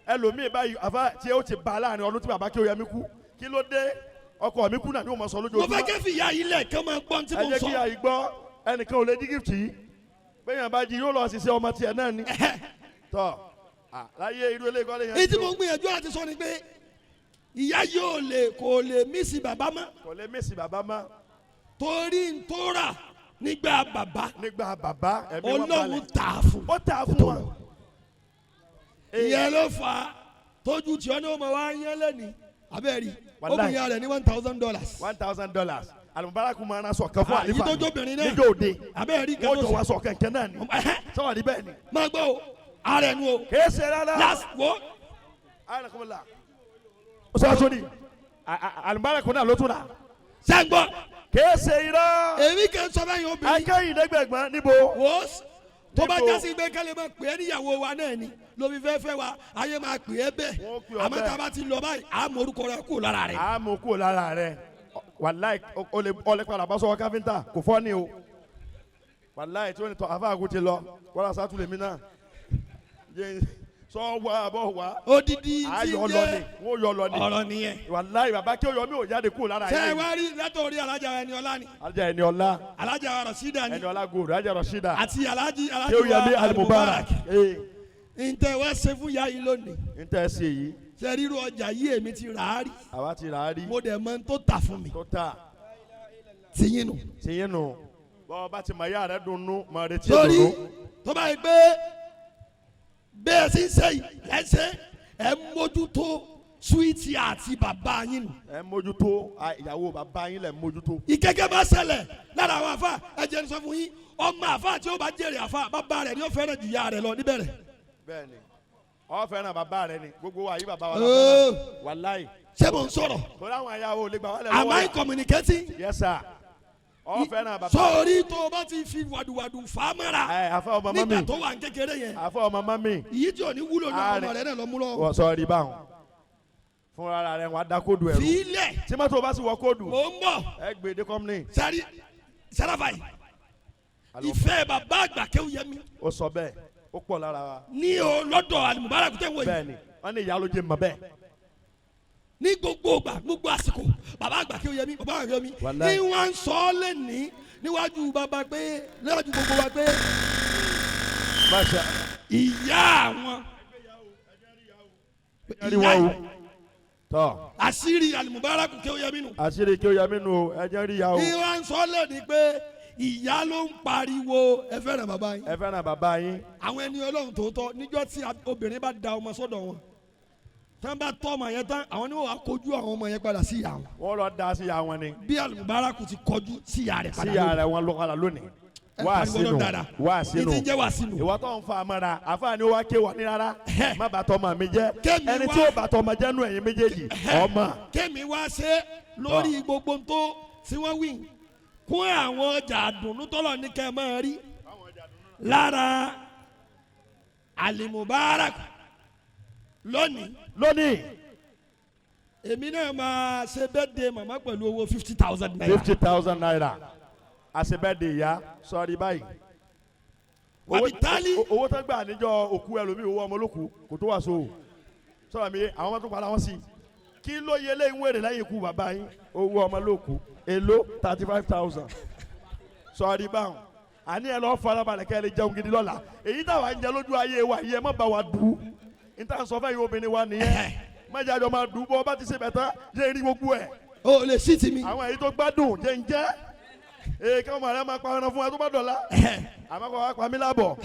ẹlòmíì báyìí àfa tí ó ti bá láàrin ọdún tí bàbá Kéwúyẹmí kú kí ló dé ọkọ mi kú náà ni ó mọ sọ lójoojúmọ́. mo fẹ́ kẹ́ fi ìyá yìí lẹ̀ kẹ́ máa gbọ́n tí mo sọ. ẹ jẹ́ kí ìyá yìí gbọ́ ẹnìkan ò lè jí gift yìí bẹ́ẹ̀ yẹn bá jí yóò lọ ṣiṣẹ́ ọmọ tiẹ̀ náà ni. tọ́ láyé irú eléyìí kọ́ lè yẹn. èyí tí mo ń gbìyànjú àti sọ ni pé ìyá yóò kò lè mísì bàbá mọ́. kò lè mísì bàbá mọ́. torí ń tóra nígbà bàbá. nígbà bàbá ẹ̀mí wọn balẹ̀. Ọlọ́run tà á fún. ó tà á fún wọn. ìyẹn ló fà á tójú tí ọ́nà ọmọ wa yẹn lẹ́ni abẹ́rẹ́ Wàláhì. obìnrin rẹ̀ ní $1,000. $1,000 alùbárakù máa ń sọ kan fún àlefa yìí tó jóbìnrin náà níjó òde abẹ́rẹ́ wọ́n jọ wá sọ kẹ̀kẹ́ náà ni sọ́wọ́n ní bẹ́ẹ̀ ni. máa gbọ́ o ara ẹnu o. kèé ṣe rárá. yas wo. ayọ̀nàkùnmọ́lá. ó sọ wá sóni alùbárakù náà ló tún rà. sẹ́ńgbọ́. kèé ṣe irọ́. èmi kẹ́ ń sọ bẹ́ẹ̀ yẹn obìnrin. akẹ́yìn dẹ́gbẹ̀gbọ́n níbo. wò ó tó bá jásí pé kẹ́lẹ́ máa pè é níyàwó wa náà ni lómi fẹ́fẹ́ wa ayé máa pè é bẹ́ẹ̀ àmọ́ tá a bá ti lọ báyìí à á mọ orúkọ rẹ kúrò lára rẹ. à á mọ kúrò lára rẹ wàláì ọlẹ padà bá sọ káfíńtà kò fọ́ ni o wàláì tí wọ́n ní tọ́ àfáàgùn ti lọ wọ́n rà sátúlẹ̀ mi náà sọ wá bọ̀ wá. odidi ti ayọ̀ lọ ni jẹ́ wọ́n yọ lọ ni ọ̀rọ̀ nìyẹn. wàláì bàbá kí o yọ mí ò jáde kúrò lára ṣé ẹ yẹn. wá rí látọ̀rí alájà ẹni ọlá ni alájà ẹni ọlá alájà Rasida ni ẹni ọlá gòrò alájà Rashida àti alájì kí o yẹ mí Al-Mubarak. ntẹ wá ṣe fún ya yìí lónìí n tẹ́ ẹ sí èyí. ṣe ríru ọjà yìí èmi ti rà á rí àwa ti rà á rí. mo dẹ̀ mọ tó tà fún mi tó ta tìyín nù. tìyín nù bọ́ọ̀ bá ti mọ ìyá rẹ dunnú mọ retí torí dunnú. tó bá yẹ pé bẹ́ẹ̀ sì ń ṣe yìí lẹ́sẹ̀ ẹ̀ mójútó súwìtì àti bàbá yín nù. ẹ mójútó ìyàwó bàbá yín lẹ mójútó. ìkẹ́kẹ́ bá ṣẹlẹ̀ lára àwọn àfa ẹ jẹ́ n sọ fún yín ọmọ àfa tí ó bá jèrè àfa bàbá rẹ̀ ni ó fẹ́ràn jù ìyá rẹ̀ lọ níbẹ̀rẹ̀. bẹ́ẹ̀ni ọ fẹ́ràn bàbá rẹ ni gbogbo wa yìí bàbá wa la fẹ́ràn wàláyé. ṣé mo ń sọ̀rọ̀. torí àwọn ìyàwó lè gbà wọlé am wọlé. I communicating. yes sir ọ fẹ́ràn bàbá. sọ̀rí tó o bá ti fi wàdùwàdù fà á mọ́ra. ẹ àfọ ọmọ mami nígbà tó wà ń kékeré yẹn. àfọ ọmọ mami. ìyí tí ò ní wúlò ní ọmọ rẹ náà lọ mú lọ. wọ́n sọ rí báwọn fúnra rẹ wọn á dá kóòdù ẹ̀rù. fílẹ̀. tí mọ́tò bá sì wọ kóòdù. mò ń bọ̀. ẹ gbé dé kọ́mínì. sari sarafa yìí. ìfẹ́ bàbá àgbà Kéwúyẹmí. ó sọ bẹ́ẹ̀ ó pọ̀ lára wa. ní o lọ́dọ̀ Al-Mubarak tẹ̀ wọ̀ yìí. bẹ́ẹ̀ni wọ́n ní ìyá ló jẹ mọ́ bẹ́ẹ̀. ní gbogbo ìgbà gbogbo àsìkò bàbá àgbà Kéwúyẹmí bàbá àgbà Kéwúyẹmí. Wàláhì. ní wọ́n sọ ọ́ lẹ́ni níwájú bàbá pé níwájú gbogbo wa pé Masha. ìyá àwọn. ẹ̀rí wọn o. tọ́ àṣírí Al-Mubarak Kéwúyẹmí nù. àṣírí kí o yẹ mí nu o ẹ jẹ́ rí ìyá o. ní wọ́n sọ ọ́ lẹ́ni pé ìyá ló ń pariwo ẹ fẹ́ràn bàbá yín. ẹ fẹ́ràn bàbá yín. àwọn ẹni Ọlọ́run tòótọ́ níjọ́ tí obìnrin bá da ọmọ sọ́dọ̀ wọn tán bá tọ́ ọmọ yẹn tán àwọn ni wọ́n wá kojú àwọn ọmọ yẹn padà sí ìyá wọn. wọ́n lọ da sí ìyá wọn ni. bí Al-Mubarak ti kọjú sí ìyá rẹ̀ sí padà ìyá rẹ̀ wọn lọ padà lónìí. wá sínú wá sínú ní ti jẹ́ wá sínú. ìwọ tó ń fa amara àfààní wa ké wà ní rárá má bàtọ́ ọmọ mi jẹ́ Kémi ẹni wá- tí ó bàtọ́ ọmọ jẹ́ nù ẹ̀yin méjèèjì ọmọ. kémi wá ṣe lórí gbogbo tó tí wọ́n wí kún àwọn ọjà àdùnnú tọ́lọ̀ ní kẹ́ ẹ máa rí lára Al-Mubarak lónìí lónìí èmi náà máa ṣe birthday màmá pẹ̀lú owó 50,000 naira. 50,000 naira àṣebẹ́ẹ̀dẹ̀ ìyá sọ̀rí báyìí. Wàbí tálí. owó tó gbà níjọ́ òkú ẹlòmíì owó ọmọ olókùú kò tó wà so. sọ̀rọ̀ mi àwọn ọmọ tó padà wọ́n sí kí ló yẹ lẹ́yìn wèrè lẹ́yìn ikú bàbá yín owó ọmọ ló kù èló 35,000 sọ̀rí báwọn àní ẹ lọ́ọ́ farabalẹ̀ kẹ́ ẹ lè jẹun gidi lọ́la èyí táwa ń jẹ lójú ayé wa yìí ẹ má bá wa dùn níta sọ fẹ́ yìí obìnrin wa nìyẹn mẹ́jọ àjọ máa dùn bọ́ bá ti ṣe bẹ̀tẹ̀ jẹ́ rí gbogbo ẹ̀. o lè sí ti mi. àwọn èyí tó gbádùn jẹ́ ń jẹ́ ee káwọn màrẹ́ máa pa ọ̀nà fún wa tó bá dọ̀la àmọ́ kọ́ wa pa mí lábọ̀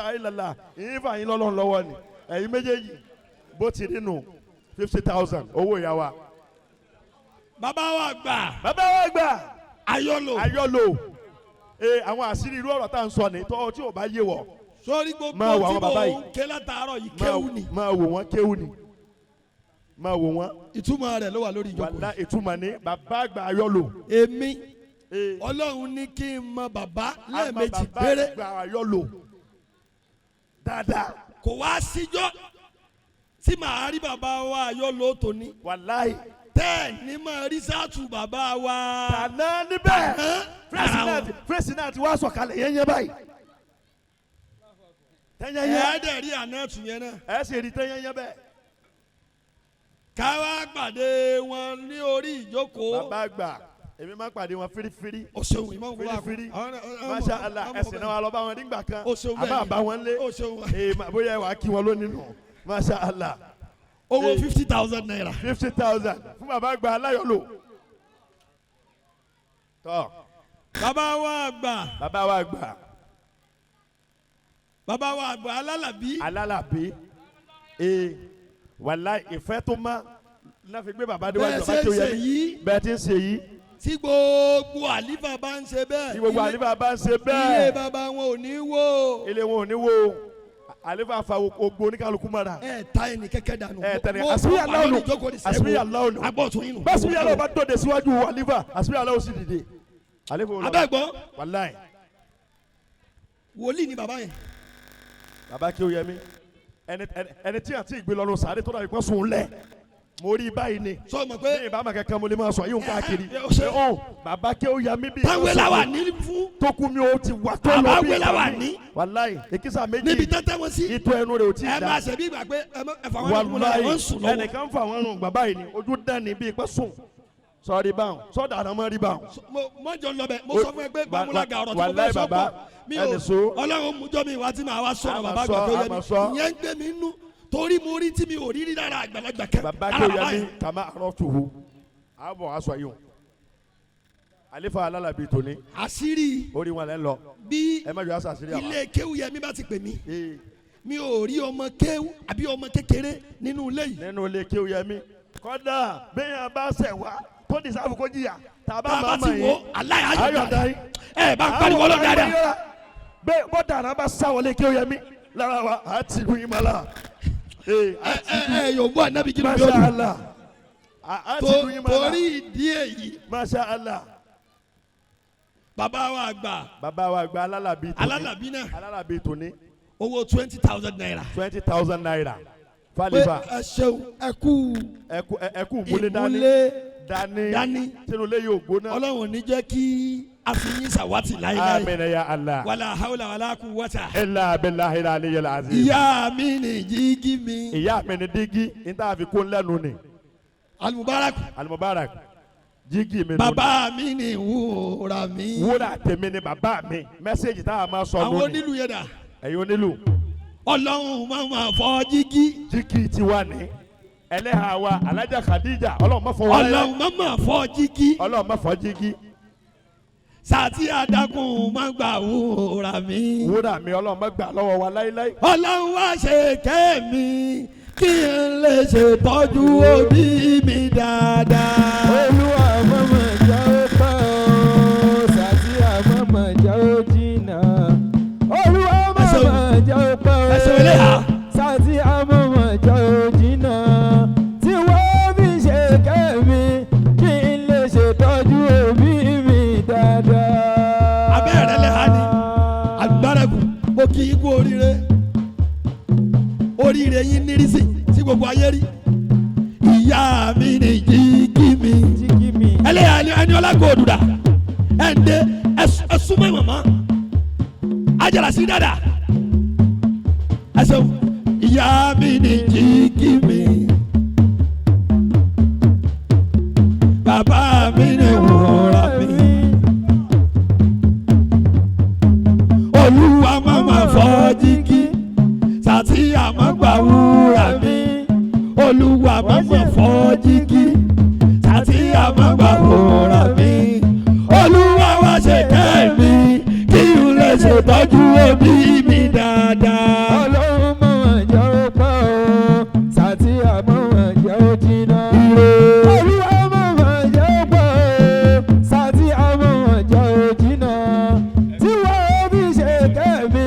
ayélujára yìí fà yín lọ́lọ́run lọ́wọ́ ni ẹ̀yin méjèèjì bó ti nínú 50,000 owó ìyá wa. bàbá wa gbà. ayọ́lò ee àwọn àṣírí irú ọ̀rọ̀ tá à ń sọ ní tọ́ tí ò bá yé wọ̀. sórí gbogbo tí mo ń ké látàárọ̀ yìí kéwù ni. máa wò wọ́n kéwù ni máa wò wọ́n. ìtumọ̀ rẹ̀ ló wà lórí ìjókòó. wàlá ìtumọ̀ ní bàbá àgbà ayọ́lò. èmi ọlọ́run ní kí n mọ bàbá lẹ́ẹ̀mejì péré. bàbá àgbà ayọ́lò dáadáa. kò wá síjọ́ tí màá rí bàbá wa ayọ́lò tòní. wàláì. tẹ́ẹ̀ ní máa rí sátú bàbá wa. tànà níbẹ̀ fírẹ́sì náà ti wá sọ̀kalẹ̀ yẹ́nyẹ́ báyìí. ẹ dẹ̀ rí ànáàtù yẹn náà. ẹ sì rí tẹ́yẹ́yẹ́ bẹ́ẹ̀. ká wá pàdé wọn ní orí ìjókòó. bàbá àgbà èmi máa pàdé wọn fírífírí. o ṣeun ìmọ̀ nǹkan bá kú. fírífírí masha Allah ẹ̀sìn náà wà lọ bá wọn nígbà kan. o ṣeun bẹ́ẹ̀ àbá bá wọn lé. o ṣeun. bóyá wàá kí wọn lónìí nù masha Allah. owó 50,000 naira. 50,000 fún bàbá àgbà aláyọ̀lò. tọ́. bàbá wa àgbà. bàbá wa àgbà. bàbá wa àgbà alálàbí. alálàbí. wàláì ìfẹ́ tó má náà fi gbé bàbá déwájú bàbá tó yẹ mí bẹ́ẹ̀ ti ń ṣe yìí. tí gbogbo àlífà bá ń ṣe bẹ́ẹ̀. tí gbogbo àlífà bá ń ṣe bẹ́ẹ̀. ilé bàbá wọn ò ní wó. ilé wọn ò ní wó. àlífà fa gbogbo oníkàlùkù mọ́ra. ẹ ta ẹni kẹ́kẹ́ dànù. ẹ tẹ̀lé àsìbíyà láwùlù àsìbíyà láwùlù. agbọ́tún yín nù. bá àsìbíyà láwùlù bá dòde síwájú àlífà àsìbíyà láwùlù sì dìde. abẹ́gbọ́. wàláì. wòlíì ni bàbá yẹn. bàbá kí ó yẹ mí ẹni tí àti ìgbé lọ́nu sáré tó dàbí pé sùn lẹ̀ mo rí báyìí ni. sọ ma pé ní ìbámu kankan mo lè máa sọ yóò káàkiri. bàbá kí ó yẹ mí bí. táwọn làwà ní fún. tó kú mi ó ti wà tó lọ bí. àbáwé làwà ní. wàláì èkìsà méjì. níbi tẹ́tẹ́ wọn sí. ìtọ́ ẹnu rẹ̀ ò tí ì dá. ẹ máa ṣe bí ìgbà pé ẹ̀fà wọn kún lọ́wọ́ wọn sùn lọ́wọ́. ẹnìkan fà wọn rùn bàbá yìí ni ojú dání bíi pé sùn sọrí báwọn sọdọ àná mọ rí báwọn. mo jọ lọ bẹ mo sọ fún ẹ pé gbàmúlàgà ọ̀rọ̀ tí mo fẹ́ sọ pọ̀ mi ò ọlọ́run mú jọ mi wá tí màá wá sọ̀rọ̀ bàbá àgbà tó yẹ mi ìyẹn ń gbé mi nú torí mo rí tí mi ò rí rí dára àgbàlagbà kẹ. bàbá tó yẹ mi kàmá àrọ tuhu àbọ̀ aṣọ yìí o àlefa alálàbí tóní. àṣírí orí wọn lẹ lọ. bí ẹ má jọ àṣà àṣírí àwa. ilé kéwù yẹ mi bá ti pè mí mi ò rí ọmọ kéwù àbí ọmọ kékeré nínú ilé yìí. nínú ilé kéwù yẹ mi kọ́dà bẹ́ẹ̀ bá ṣẹ̀ wá tó di sáfù kó jìyà tàbá máa ma yìí ayọ̀dá yìí ẹ bá ń pariwo lọ dáadáa. bẹ́ẹ̀ bọ́ dàrá bá sáwọlé kéwù yẹ mi lára wa a ti lu yín ma la. yóò bọ́ ànábì kí ló yọ lù. torí ìdí èyí. masha Allah. bàbá wa àgbà. bàbá wa àgbà alálàbí tóní. alálàbí náà. alálàbí tóní. owó 20,000 naira. 20,000 naira. falifa. pé ẹ ṣeun ẹ kú múlé dání sínú ilé yóò gbóná. ọlọ́run ní jẹ́ kí a fi yín sàwátì láéláé. amina ya Allah. wàlà hawla wàlà quwwata. illa billahi al-aliyyil azim. ìyá mi ni jígí mi. ìyá mi ni dígí n ta fi kún lẹ́nu ni. alimubarak jígí mi. bàbá mi ni wúrà mi. wúrà tèmi ni bàbá mi mẹ́sẹ̀gì tá a máa sọ lónìí. àwọn onílù yẹn dà. ẹ̀yin onílù. ọlọ́run máa ma fọ jígí. jígí ti wà ní. ẹlẹ́hà wa alájà Khadija ọlọ́run má fọ wọlé. ọlọ́run máa ma fọ jígí. ọlọ́run má fọ jígí. sàtì àdàkùn máa gbà wúrà mi. wúrà mi ọlọ́run má gbà lọ́wọ́ wa láíláí. ọlọ́run wá ṣe kẹ́mi kí n lè ṣètọ́jú òbí mi dáadáa. olúwa mọ̀mọ́ jẹ́ ó pẹ́ o sàtì àmọ́mọ́ jẹ́ ó jìnnà. olúwa mọ̀mọ́ jẹ́ ó pẹ́ o sàtì àmọ́mọ́ jẹ́ ó jìnnà. tí wọ́n fi ṣe kẹ́mi kí n lè ṣètọ́jú òbí mi dáadáa. abẹ́rẹ́ lẹ́ ha ni agbáragu mo kì í kú oríire yín nírísì tí gbogbo ayé rí. ìyá mi ni jígí mi ẹlẹ́yà ẹni ọlágbó òdùdà ẹ̀ǹdẹ́ ẹ̀súnmọ́ màmá ajala sí dáadáa ẹ̀sẹ̀ ìyá mi ni jígí bàbá mi ni wúrà mi. Olúwa mama fọ́ jígí Sàtíyà má gbà wúrà mi. Olúwa mama fọ́ jígí Sàtíyà má gbà wúrà mi. Olúwa wá ṣe kẹ́ mi kí n lè ṣètọ́jú òbí mi dáadáa. Ọlọ́run mọ̀ jẹ́ ó pẹ́ o, Sàtíyà mọ̀ jẹ́ ó jìnnà. Olúwa mọ̀ jẹ́ ó pẹ́ o, Sàtíyà mọ̀ jẹ́ ó jìnnà. Tí wọ́n fi ṣe kẹ́mi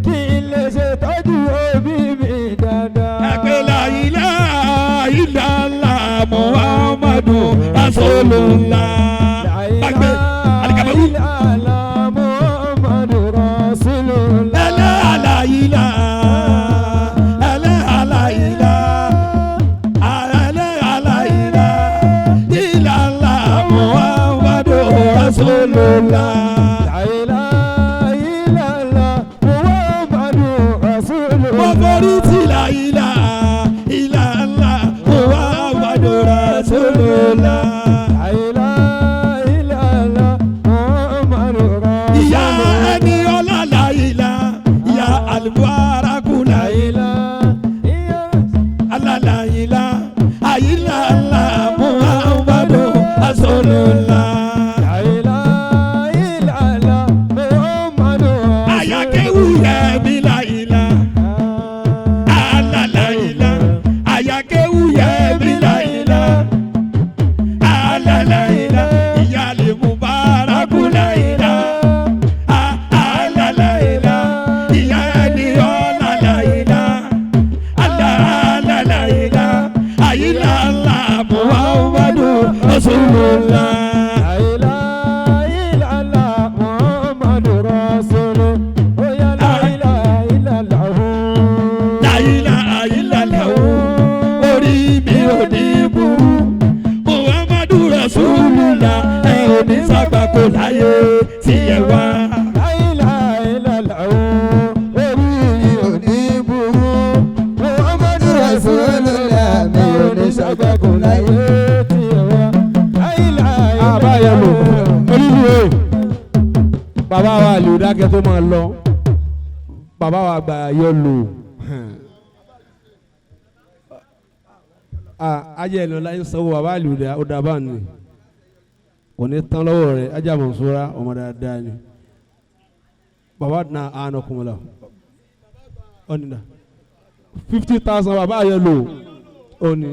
kí n lè ṣètọ́jú òbí mi dáadáa. Ẹgbẹ́ la ilaha illallah Muhammadu Rasulullah. Ẹgbẹ́ alikabaru. Muhammadu Rasulullah. La ilaha illallah Muhammadu Rasulullah. Mo forí tì la ilaha illallah Muhammadu Rasulullah. Ìyá ẹni ọlá la ilaha, ìyá alubaraku la ilaha, Allah la ilaha illallah Muhammadu Rasulullah. Ayakewu yẹ mi la ilaha, Allah la ilaha, ayakewu yẹ mi la ilaha, Allah la ilaha, ìyá le mubaraku la ilaha, Allah la ilaha, ìyá ẹni ọlá la ilaha, Allah la ilaha illallah Muhammadu Rasulullah. La ilaha illallah, orí mi ò ní burú, Muhammadu Rasulullah, ẹ ò ní ṣàgbákò láyé tí ẹ wá. Àbáyọ̀lò olúwo bàbá wa lò dákẹ́ tó máa lọ bàbá wa gbà yọ lò ajẹ́ ìlú láyé sanwó bàbá lò dá ó dábà ní kò ní tán lọ́wọ́ rẹ̀ ajá Mọ̀nsúrà ọmọ dáadáa ni bàbá dùnà àánú kùmùlà ọ̀nìdà 50,000 bàbá yọ lò ọ̀nì.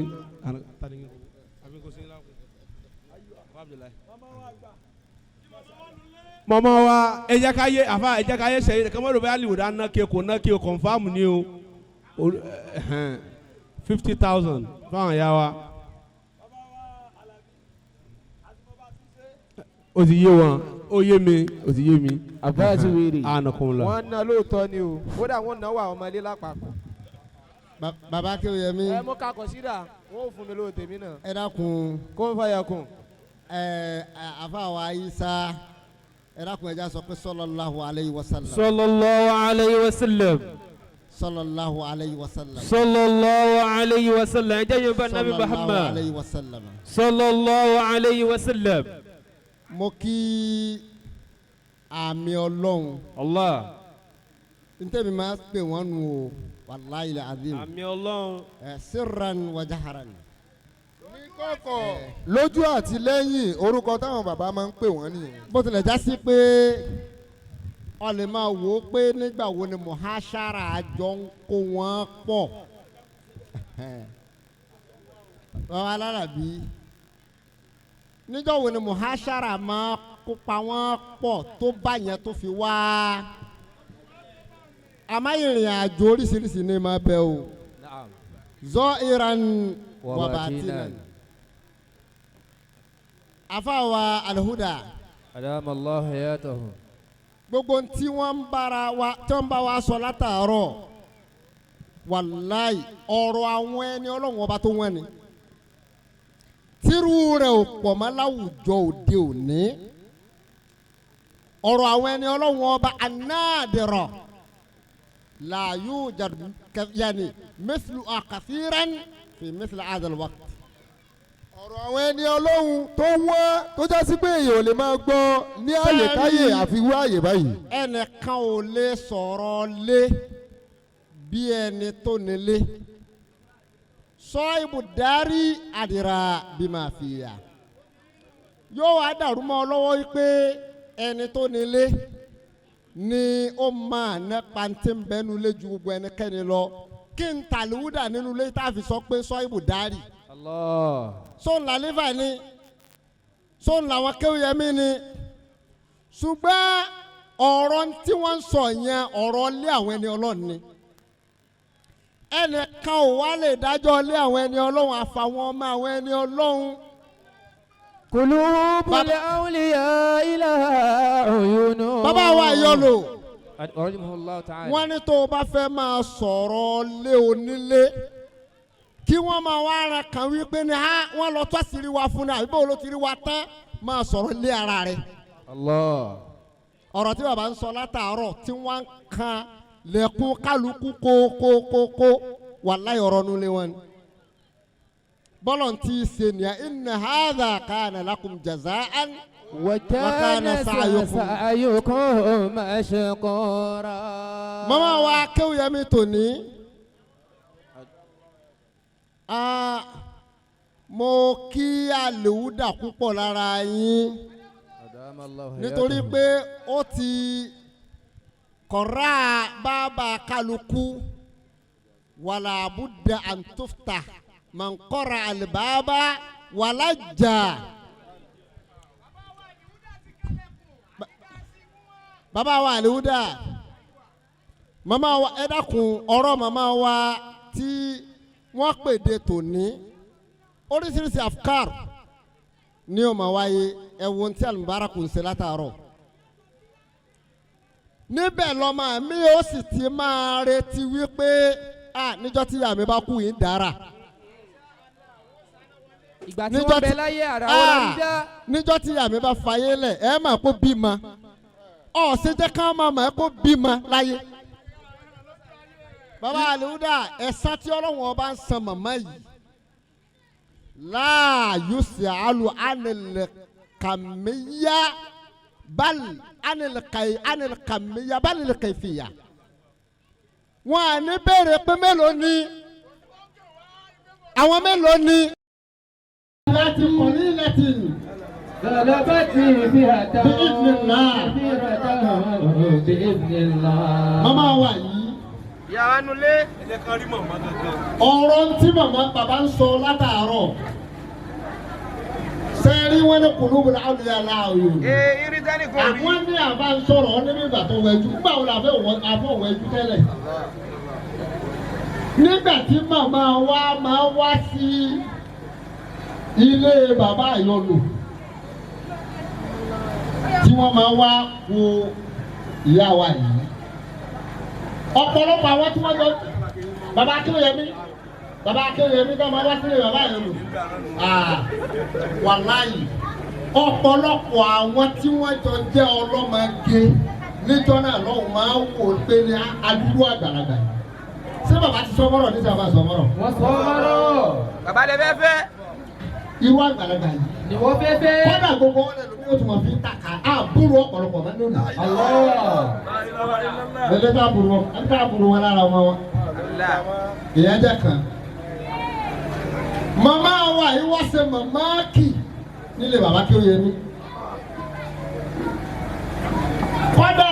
Mama wa ẹ jẹ́ ká yé àfa ẹ jẹ́ ká yé sẹ́yìn kọ́mọ́dé bá lè wò dá ná kí o confam ni o 50,000 fáwọn ya wa o ti yé wọn o yé mi o ti yé mi. àbáyá ti wéèrè ànàkùn la. wọ́n ná lóòótọ́ ni o kódà wọ́n náwó àwọn ọmọdé lápapọ̀. bàbá Akínyẹmí. ẹ mú kakọ sídà wọ́n ò fún mi lówó tèmi náà. ẹ dákun. kó ń fàyà kùn. àfa wa Isa ẹ dákun ẹja sọ pé sallallahu alayhi wa sallam. sallallahu alayhi wa sallam. sallallahu alayhi wa sallam. sallallahu alayhi wa sallam ẹ jẹ́ yín bá nabi Muhammad. sallallahu alayhi wa sallam. sallallahu alayhi wa sallam. mo kí àmì Ọlọ́run. Allah. ntẹ́mi máa pè wọ́n nù o wàláyé azim. àmì Ọlọ́run. sirran wa jaharan. ní kọ̀kọ̀ lójú àti lẹ́yìn orúkọ táwọn bàbá máa ń pè wọ́n nìyẹn. bó tilẹ̀ já sí pé ọ lè máa wò ó pé nígbà wo ni muhashara àjọ ń kó wọn pọ̀ bàbá alárabí níjọ́ wo ni muhashara máa kópa wọn pọ̀ tó bá yẹn tó fi wá àmọ́ ìrìn àjò oríṣiríṣi ni máa bẹ o zahiran wa batinan. Afawa Alhuda. Adama Allah hayatahu. Gbogbo tí wọ́n bá wa sọ látàárọ̀ wàláì ọ̀rọ̀ àwọn ẹni Ọlọ́run ọba tó wọ́n ni tírú rẹ̀ ò pọ̀ mọ́ láwùjọ òde òní ọ̀rọ̀ àwọn ẹni Ọlọ́run ọba anáàdìrọ̀ la yujad yani mithlu kathiran fi mithli hadha alwaqt. ọ̀rọ̀ àwọn ẹni ọlọ́run tó wọ́n tó já sí pé èèyàn ò lè máa gbọ́ ní àyèkáyè àfiwé àyè báyìí. ẹnìkan ò lè sọ̀rọ̀ lé bí ẹni tó nílé sọ ibùdarí àdìrà bí máa fi yà yóò wá dàrú mọ́ ọ lọ́wọ́ pé ẹni tó nílé ni ó máa ná pàǹtí ń bẹ́nu lé ju gbogbo ẹnikẹ́ni lọ kí n tàlùwúdà nínú ilé tá a fi sọ pé sọ ibùdarí. sọ́n la lẹ́fà ni sọ́n làwọn kéwìyẹmí ni ṣùgbọ́n ọ̀rọ̀ tí wọ́n ń sọ yẹn ọ̀rọ̀ lé àwọn ẹni ọlọ́run ni ẹnìkan ò wá lè dájọ́ lé àwọn ẹni ọlọ́run àfàwọn ọmọ àwọn ẹni ọlọ́run. Qulubul awliya ilaha uyunu. Bàbá wa yọlò rahimahullahu ta'ala. wọ́n ní tó o bá fẹ́ máa sọ̀rọ̀ lé onílé kí wọ́n máa wá ara kan wípé ní wọ́n lọ tó àṣírí wa fún ní àbíbó ló ti rí wa tán máa sọ̀rọ̀ lé ara rẹ̀. Allah. ọ̀rọ̀ tí bàbá ń sọ látàárọ̀ tí wọ́n ń kan lẹ́kún kálukú kókókókó wàláhì ọ̀rọ̀ nulẹ̀ wọn ni. bọ́lọ̀ tí í ṣe nìyà inna hadha kana lakum jaza'an wa kana sa'yukum mashkura. mama wa Kéwúyẹmí tòní mo kí àlèwúdà púpọ̀ lára yín nítorí pé ó ti kọ̀ra bàbá kálukú wàlà budda an tufta man qara al-baba wàlájà. bàbá wa àlèwúdà mama wa ẹ dákun ọ̀rọ̀ mama wa tí wọ́n pèdè tòní oríṣiríṣi afkar ní o ma wáyé ẹ̀wọ̀n tí alùbárakù ń ṣe látàárọ̀ níbẹ̀ lọ́mọ mi ó sì ti máa retí wípé níjọ́ tí ìyá mi bá kú yìí dára ìgbà tí wọ́n bẹ láyé ara wọn lọ dá. níjọ́ tí ìyá mi bá fayé lẹ̀ ẹ máa kó bímọ ṣe jẹ́ ká máa mọ̀ ẹ́ kó bímọ láyé. bàbá àlùdà ẹ̀san tí ọlọ́run ọba ń san màmá yìí láàyò sí àlù anilkàmíyá bal anilkàmíyá bal anilkàfíyà. wọn à ní béèrè pé mélòó ni àwọn mélòó ni. láti kọ̀ ní latin. Galabati fihatan bi'idhnillah. bi'idhnillah. màmá wa yìí. yàrá nulẹ̀. ọ̀rọ̀ tí bàbá ń sọ látàárọ̀ sẹ́ẹ̀rí wọn ní qulubul awliya láàyò. irisani kò rí. àwọn ní àbá ń sọ̀rọ̀ ọ́ níbi ìgbà tó wẹ̀jú nígbà wo la fẹ́ wẹ̀jú tẹ́lẹ̀. nígbà tí màmá wa máa wá sí ilé bàbá àyọlò tí wọ́n máa wá wo ìyá wa yìí ọ̀pọ̀lọpọ̀ àwọn tí wọ́n jọ bàbá Kéwúyẹmí tó máa wá sílé bàbá yẹn lò wàláyì ọ̀pọ̀lọpọ̀ àwọn tí wọ́n jọ jẹ́ ọlọ́mọge níjọ́ náà lọ́hùn máa ń wò pé ní adúrú àgbàlagbà ṣé bàbá ti sọ mọ́rọ̀ níta bá sọ mọ́rọ̀. wọ́n sọ mọ́rọ̀. bàbá lè fẹ́ fẹ́. irú àgbàlagbà yìí. ni wọ́n fẹ́ fẹ́. kọ́dà gbogbo wọn lè lómi ó tún mọ̀ fi ń tàkà àbúrò ọ̀pọ̀lọpọ̀ máa ń lò ní. lẹ́lẹ́ tá àbúrò wọn lára ọmọ wọn. ìyẹn jẹ́ kan. màmá wa yìí wá ṣe màmá kì nílé bàbá Kéwúyẹmí. kọ́dà